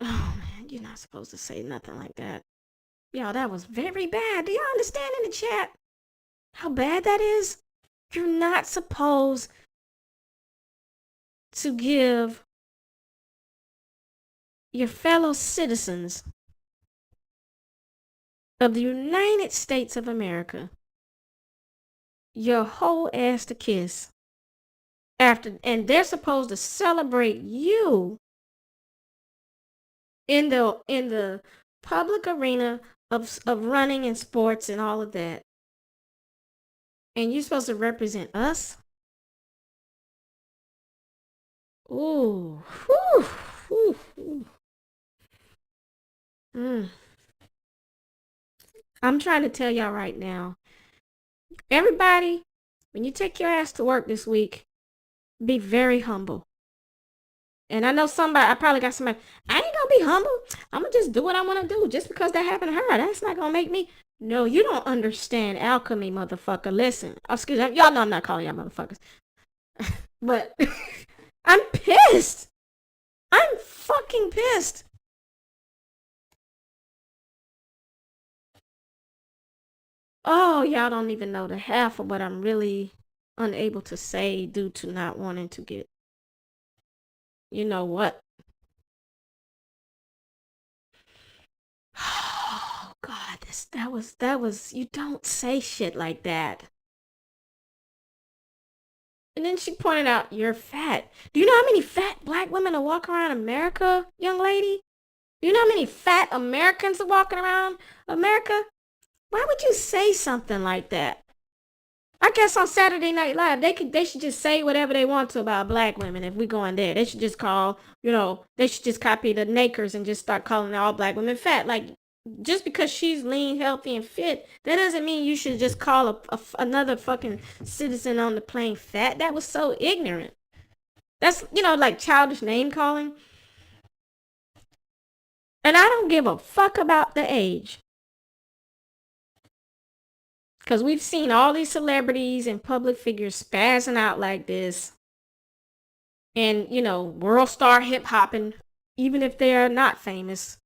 oh man, you're not supposed to say nothing like that. Y'all, that was very bad. Do y'all understand in the chat how bad that is? You're not supposed to give your fellow citizens of the United States of America your whole ass to kiss after, and they're supposed to celebrate you in the public arena of running and sports and all of that, and you're supposed to represent us. Ooh, whew, whew, whew. I'm trying to tell y'all right now, everybody, when you take your ass to work this week, be very humble. And I know I probably got somebody, I ain't gonna be humble. I'm gonna just do what I wanna do. Just because that happened to her, that's not gonna make me. No, you don't understand alchemy, motherfucker. Listen, excuse me, y'all know I'm not calling y'all motherfuckers. But I'm pissed. I'm fucking pissed. Oh, y'all don't even know the half of what I'm really unable to say due to not wanting to get, you know what? Oh God, that was, you don't say shit like that. And then she pointed out, you're fat. Do you know how many fat black women are walking around America, young lady? Do you know how many fat Americans are walking around America? Why would you say something like that? I guess on Saturday Night Live, they should just say whatever they want to about black women if we go in there. They should just call, they should just copy the Nakers and just start calling all black women fat. Like, just because she's lean, healthy, and fit, that doesn't mean you should just call another fucking citizen on the plane fat. That was so ignorant. That's, like childish name calling. And I don't give a fuck about the age. Because we've seen all these celebrities and public figures spazzing out like this. And, world star hip hopping, even if they are not famous.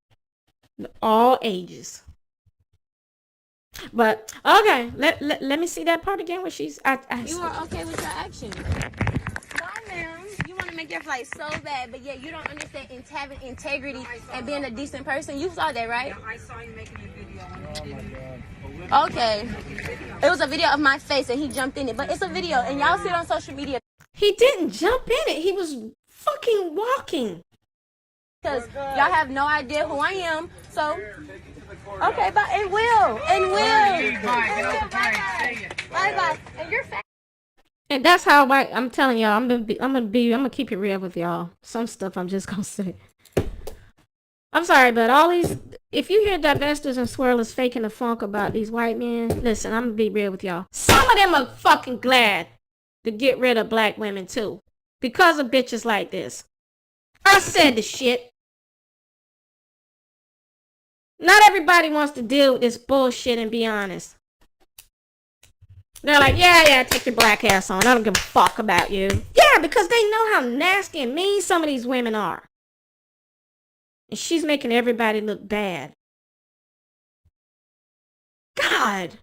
All ages. But, okay, let me see that part again where she's... You are okay with your actions. Why, ma'am? You want to make your flight so bad, but yet you don't understand having integrity and being a decent person. You saw that, right? I saw you making a video. Okay. It was a video of my face and he jumped in it. But it's a video and y'all see it on social media. He didn't jump in it. He was fucking walking. Because y'all have no idea who I am. So, okay, but it will. Bye-bye. And you're fat. And that's how I'm telling y'all, I'm gonna keep it real with y'all. Some stuff I'm just gonna say. I'm sorry, but all these, if you hear divestors and swirlers faking the funk about these white men, listen, I'm gonna be real with y'all. Some of them are fucking glad to get rid of black women too. Because of bitches like this. I said the shit. Not everybody wants to deal with this bullshit and be honest. They're like, yeah, take your black ass on. I don't give a fuck about you. Yeah, because they know how nasty and mean some of these women are. And she's making everybody look bad. God.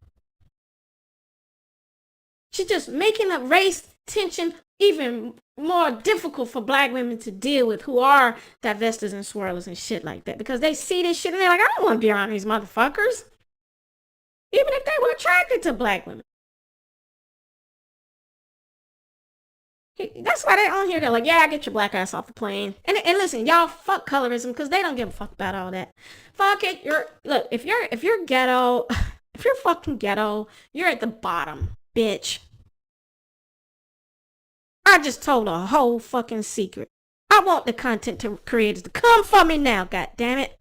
She's just making the race tension even more difficult for black women to deal with who are divestors and swirlers and shit like that. Because they see this shit and they're like, I don't want to be around these motherfuckers. Even if they were attracted to black women. That's why they're on here. They're like, yeah, get your black ass off the plane. And listen, y'all, fuck colorism because they don't give a fuck about all that. Fuck it. Look, if you're ghetto, if you're fucking ghetto, you're at the bottom, bitch. I just told a whole fucking secret. I want the content creators to come for me now, god damn it.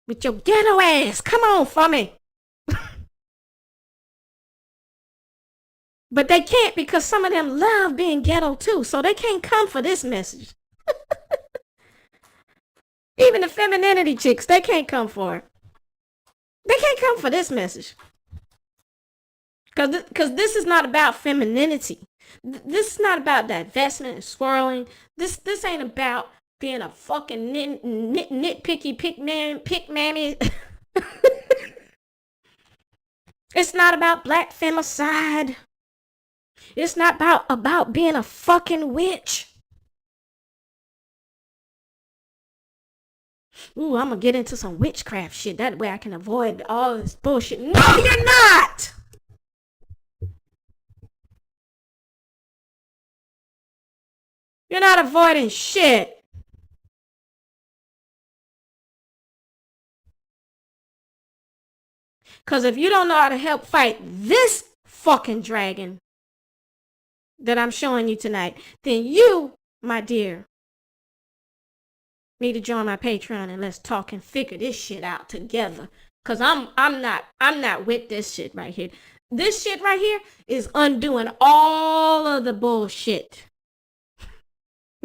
With your ghetto ass, come on for me. But they can't because some of them love being ghetto too, so they can't come for this message. Even the femininity chicks, they can't come for it. They can't come for this message. Because this is not about femininity. This is not about divestment and swirling. This ain't about being a fucking nitpicky pick mammy. It's not about black femicide. It's not about being a fucking witch. Ooh, I'm gonna get into some witchcraft shit. That way I can avoid all this bullshit. No, you're not! You're not avoiding shit. Because if you don't know how to help fight this fucking dragon that I'm showing you tonight, then you, my dear, need to join my Patreon and let's talk and figure this shit out together. Because I'm not with this shit right here. This shit right here is undoing all of the bullshit.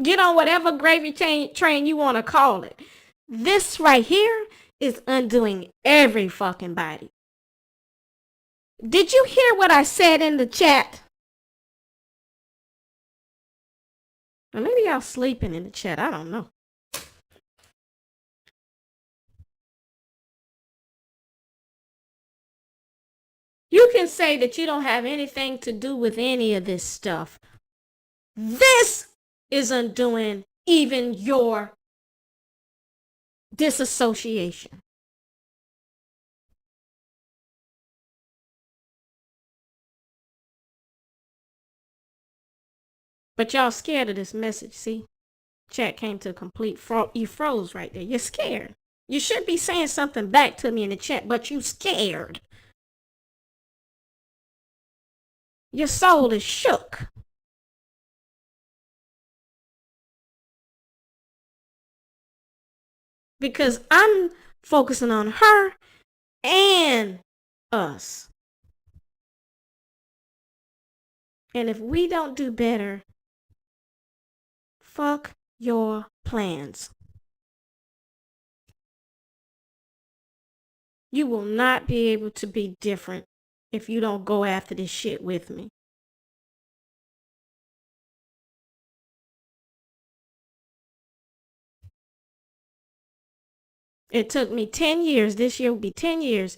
Get on whatever gravy train you want to call it. This right here is undoing every fucking body. Did you hear what I said in the chat? Or maybe y'all sleeping in the chat. I don't know. You can say that you don't have anything to do with any of this stuff. This is undoing even your disassociation. But y'all scared of this message, see? Chat came to a complete you froze right there. You're scared. You should be saying something back to me in the chat, but you scared. Your soul is shook. Because I'm focusing on her and us. And if we don't do better, fuck your plans. You will not be able to be different if you don't go after this shit with me. It took me 10 years, this year will be 10 years,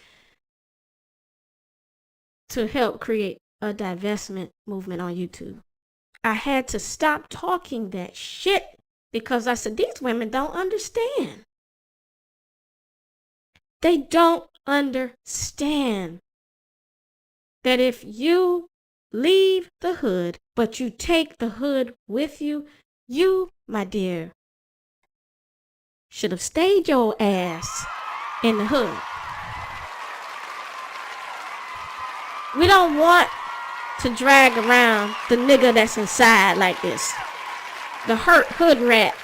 to help create a divestment movement on YouTube. I had to stop talking that shit because I said, these women don't understand. They don't understand that if you leave the hood, but you take the hood with you, you, my dear, should have stayed your ass in the hood. We don't want to drag around the nigga that's inside like this. The hurt hood rat.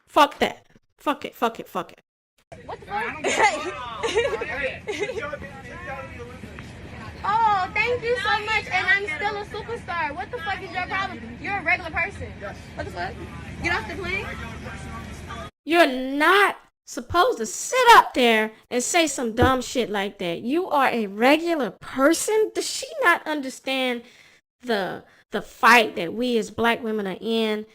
Fuck that. Fuck it, fuck it, fuck it. What the fuck? Oh, thank you so much, and I'm still a superstar. What the fuck is your problem? You're a regular person. What the fuck? Get off the plane. You're not supposed to sit up there and say some dumb shit like that. You are a regular person. Does she not understand the fight that we as black women are in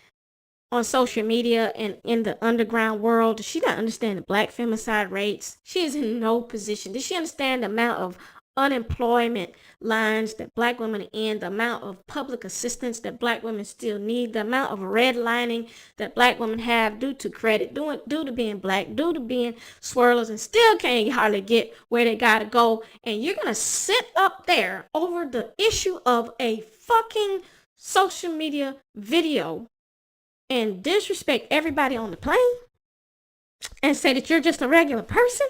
on social media and in the underground world? Does she not understand the black femicide rates? She is in no position. Does she understand the amount of unemployment lines that black women are in, the amount of public assistance that black women still need, the amount of redlining that black women have due to credit, due to being black, due to being swirlers, and still can't hardly get where they gotta go? And you're gonna sit up there over the issue of a fucking social media video and disrespect everybody on the plane and say that you're just a regular person?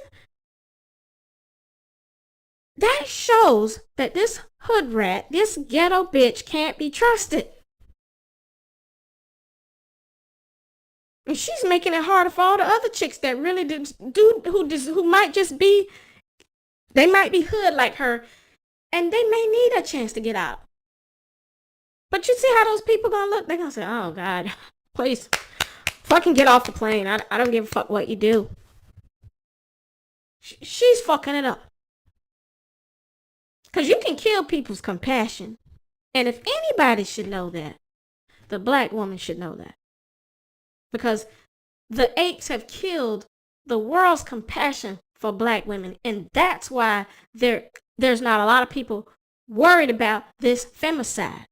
That shows that this hood rat, this ghetto bitch, can't be trusted. And she's making it harder for all the other chicks that really who might just be, they might be hood like her, and they may need a chance to get out. But you see how those people gonna look? They're gonna say, oh, God, please, fucking get off the plane. I don't give a fuck what you do. She's fucking it up. Because you can kill people's compassion. And if anybody should know that, the black woman should know that. Because the apes have killed the world's compassion for black women. And that's why there's not a lot of people worried about this femicide.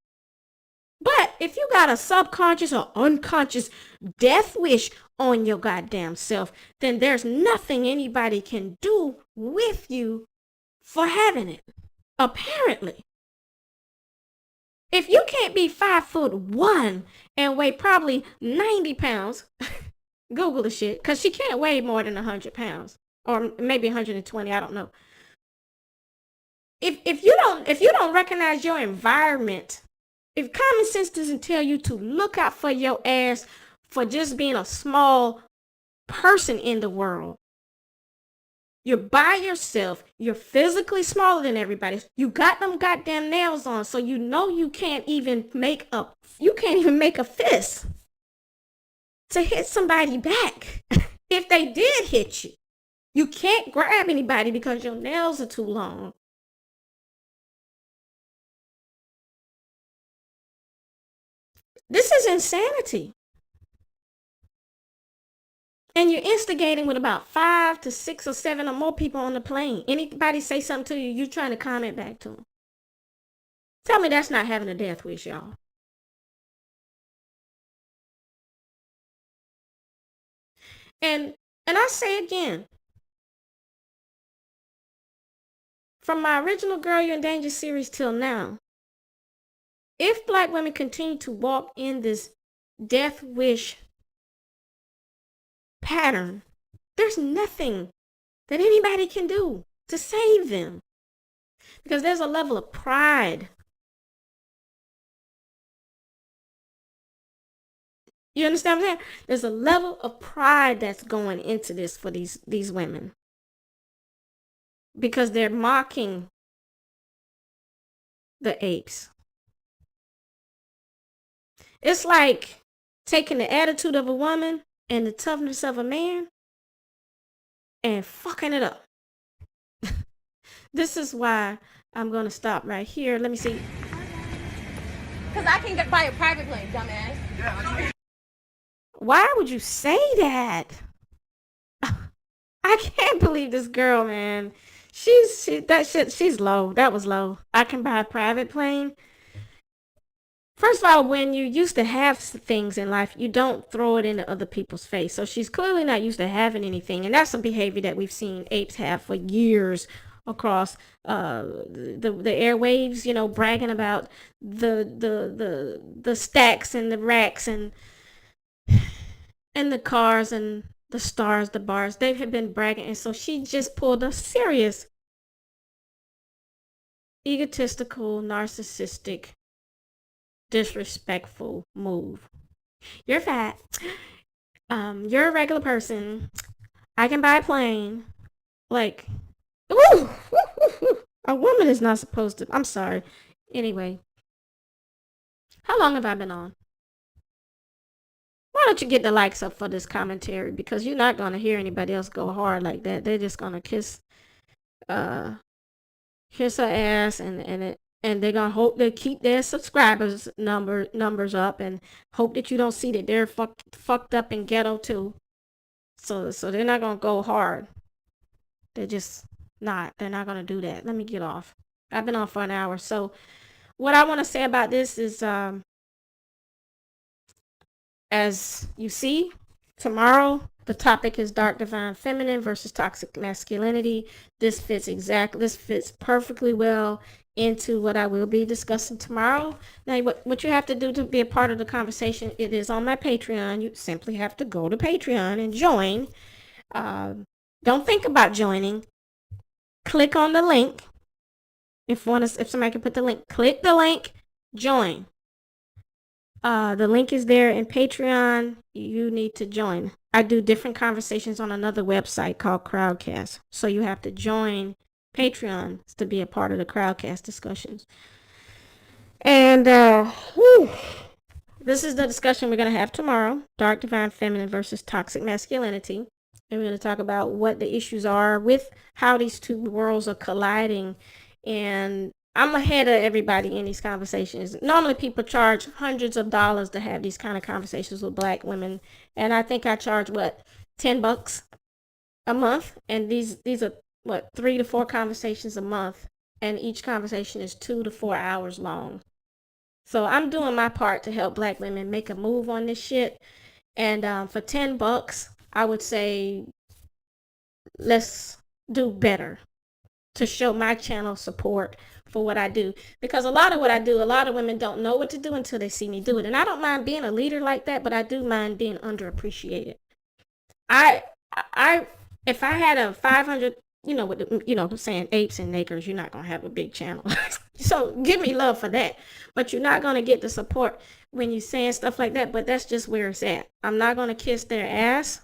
But if you got a subconscious or unconscious death wish on your goddamn self, then there's nothing anybody can do with you for having it. Apparently. If you can't be 5'1" and weigh probably 90 pounds, Google the shit, because she can't weigh more than 100 pounds. Or maybe 120, I don't know. If you don't recognize your environment, if common sense doesn't tell you to look out for your ass for just being a small person in the world, you're by yourself, you're physically smaller than everybody, you got them goddamn nails on, so you know you can't even make a fist to hit somebody back. If they did hit you, you can't grab anybody because your nails are too long. This is insanity. And you're instigating with about 5 to 6 or 7 or more people on the plane. Anybody say something to you, you're trying to comment back to them. Tell me that's not having a death wish, y'all. And I say again, from my original Girl You're in Danger series till now, if black women continue to walk in this death wish pattern, there's nothing that anybody can do to save them. Because there's a level of pride. You understand what I'm saying? There's a level of pride that's going into this for these women. Because they're mocking the apes. It's like taking the attitude of a woman and the toughness of a man and fucking it up. This is why I'm going to stop right here. Let me see. Because I can buy a private plane, dumbass. Why would you say that? I can't believe this girl, man. She's low. That was low. I can buy a private plane. First of all, when you used to have things in life, you don't throw it into other people's face. So she's clearly not used to having anything. And that's some behavior that we've seen apes have for years across the airwaves, you know, bragging about the stacks and the racks and the cars and the stars, the bars. They have been bragging. And so she just pulled a serious egotistical, narcissistic, disrespectful move. You're fat. You're a regular person. I can buy a plane. Like, ooh, a woman is not supposed to. I'm sorry. Anyway, how long have I been on? Why don't you get the likes up for this commentary? Because you're not gonna hear anybody else go hard like that. They're just gonna kiss her ass and they're gonna hope they keep their subscribers numbers up and hope that you don't see that they're fucked up in ghetto too. So they're not gonna go hard. They're just not. They're not gonna do that. Let me get off. I've been on for an hour. So what I want to say about this is, as you see, tomorrow the topic is dark divine feminine versus toxic masculinity. This fits perfectly well into what I will be discussing tomorrow. Now, what you have to do to be a part of the conversation, it is on my Patreon. You simply have to go to Patreon and join. Don't think about joining. Click on the link. If somebody can put the link, click the link, join. The link is there in Patreon. You need to join. I do different conversations on another website called Crowdcast. So you have to join Patreon to be a part of the Crowdcast discussions. And this is the discussion we're going to have tomorrow. Dark Divine Feminine versus Toxic Masculinity. And we're going to talk about what the issues are with how these two worlds are colliding. And I'm ahead of everybody in these conversations. Normally people charge hundreds of dollars to have these kind of conversations with black women. And I think I charge, what, $10 a month? And these are, what, 3 to 4 conversations a month. And each conversation is 2 to 4 hours long. So I'm doing my part to help black women make a move on this shit. And for $10, I would say let's do better to show my channel support for what I do. Because a lot of what I do, a lot of women don't know what to do until they see me do it. And I don't mind being a leader like that, but I do mind being underappreciated. If I had a 500, I'm saying apes and acres, you're not going to have a big channel. So give me love for that. But you're not going to get the support when you're saying stuff like that. But that's just where it's at. I'm not going to kiss their ass.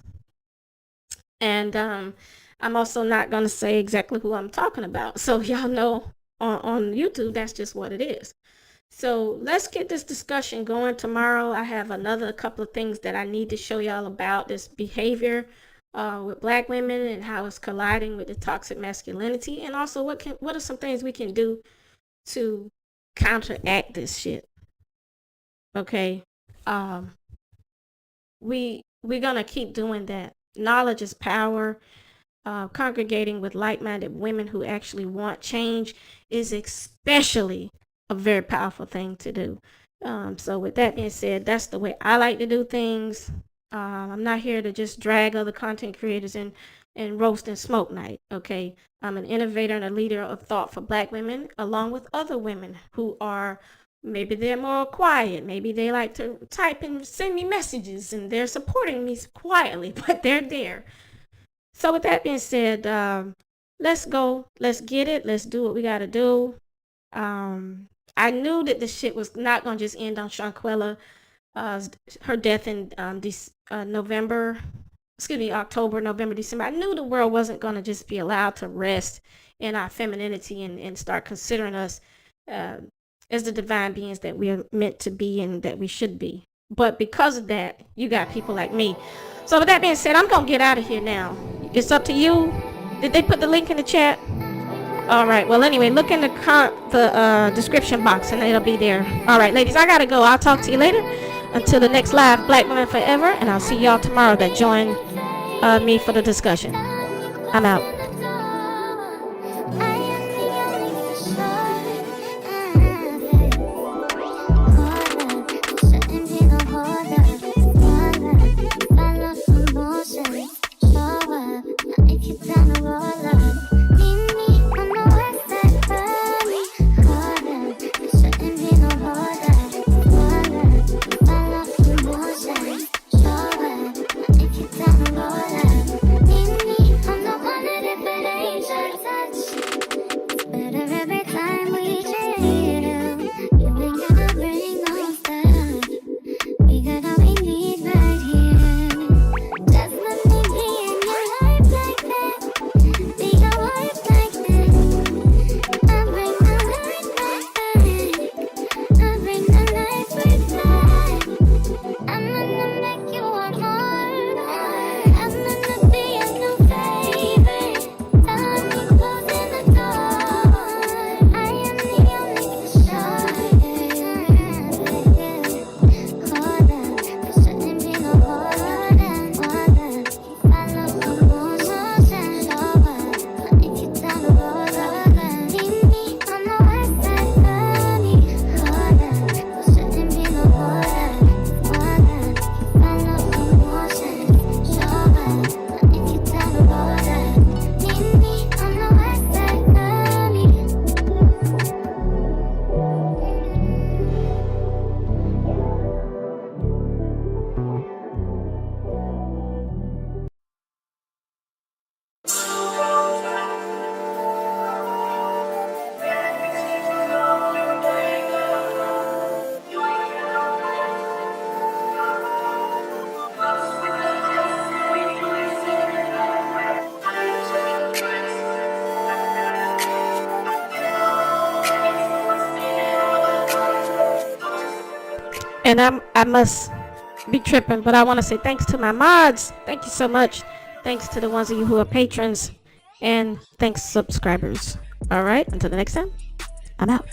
And I'm also not going to say exactly who I'm talking about. So y'all know on YouTube, that's just what it is. So let's get this discussion going tomorrow. I have another couple of things that I need to show y'all about this behavior with black women and how it's colliding with the toxic masculinity, and also what are some things we can do to counteract this shit. Okay, we're gonna keep doing that. Knowledge is power. Congregating with like-minded women who actually want change is especially a very powerful thing to do. So with that being said, that's the way I like to do things. I'm not here to just drag other content creators and roast and smoke night, okay? I'm an innovator and a leader of thought for black women, along with other women who are, maybe they're more quiet, maybe they like to type and send me messages, and they're supporting me quietly, but they're there. So with that being said, let's go, let's get it, let's do what we gotta do. I knew that this shit was not gonna just end on Sha'Carri, her death in October, November, December. I knew the world wasn't going to just be allowed to rest in our femininity and start considering us as the divine beings that we are meant to be and that we should be. But because of that, you got people like me. So with that being said, I'm going to get out of here now. It's up to you. Did they put the link in the chat? All right. Well, anyway, look in the description box and it'll be there. All right, ladies, I got to go. I'll talk to you later. Until the next live Black Women Forever, and I'll see y'all tomorrow that join me for the discussion. I'm out. Show up, make it down the road. And I must be tripping, but I want to say thanks to my mods. Thank you so much. Thanks to the ones of you who are patrons, and thanks subscribers. All right, until the next time, I'm out.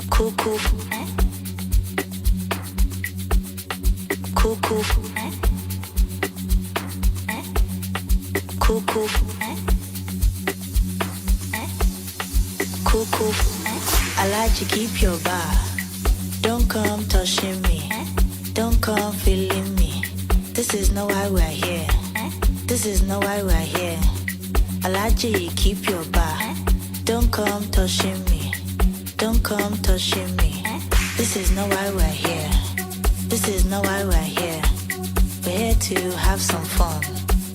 Cuckoo. Cuckoo. Cuckoo. Cuckoo. I like to keep your bar. Don't come touching me. Don't come feeling me. This is not why we're here. This is not why we're here. I like to keep your bar. Don't come touching me. Don't come touching me. This is not why we're here. This is not why we're here. We're here to have some fun.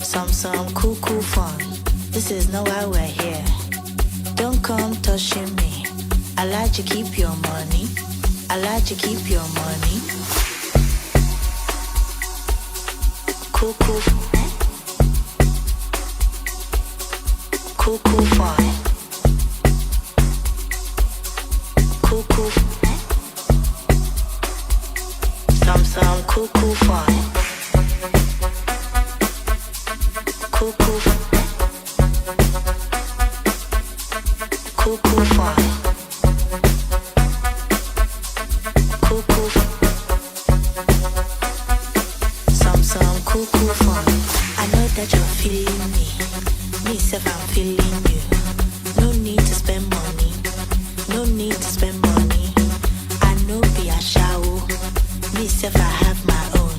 Some cool fun. This is not why we're here. Don't come touching me. I like to keep your money. I like to keep your money. Cool fun. Cuckoo. Some cuckoo fun. Cuckoo. Cuckoo fun. Cuckoo. Some cuckoo fun. I know that you're feeling me. Me self, I'm feeling you. No need to spend money. No need to spend money. I know be a shower. Me self, I have my own.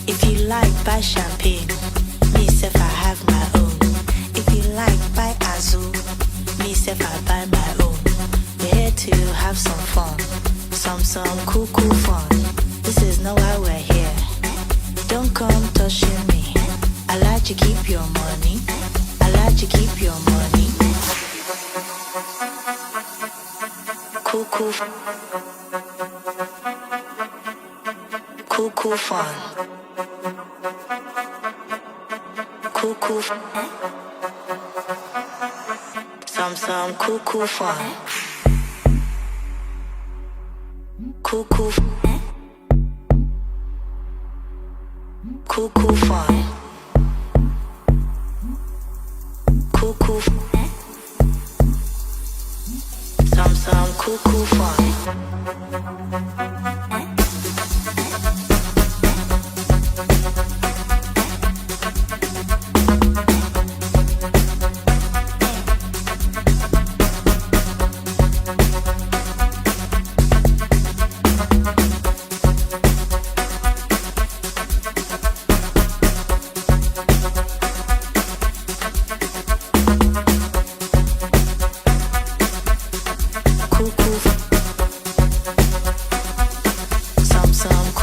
If you like, buy champagne. Me self, I have my own. If you like, buy Azul. Me self, I buy my own. We're here to have some fun. Some cool fun. This is not why we're here. Don't come touching me. I like to keep your money. I like to keep your money. Cuckoo fun. Cuckoo. Some cuckoo fun. Cuckoo. Cuckoo fun. Cuckoo. Some cuckoo fun.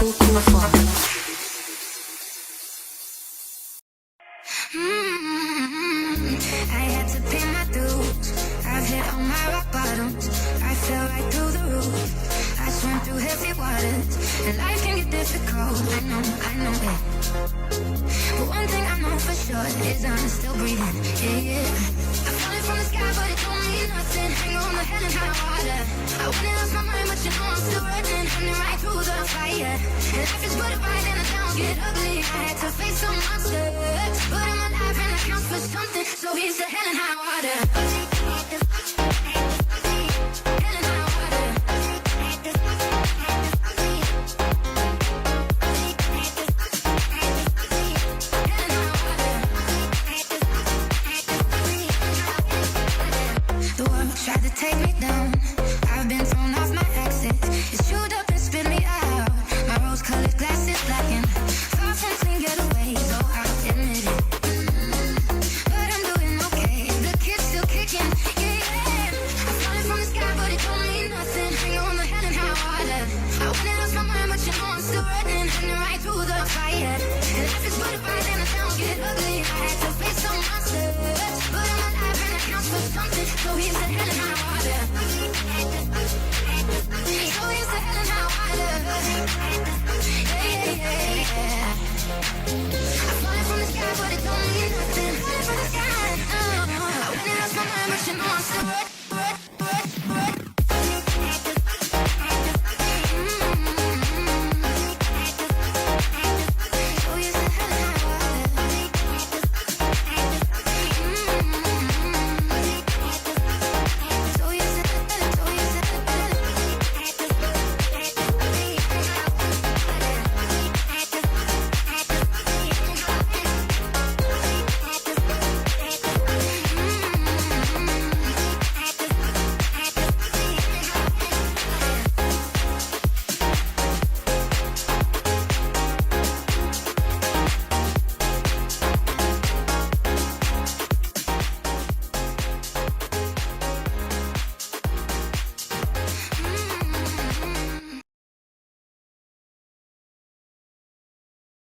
cool fun. I had to pay my dues. I've hit all my rock bottoms. I fell right through the roof. I swam through heavy waters, and life can get difficult. I know it. But one thing I know for sure is I'm still breathing. Yeah. I'm falling from the sky, but it don't mean nothing. Hang on the hell and high water. I wouldn't lost my mind, but you know I'm still running. Running right through the fire. And life is but a ride, and the downs get ugly. I had to face some monsters, but I'm alive and I count for something. So here's the hell and high water.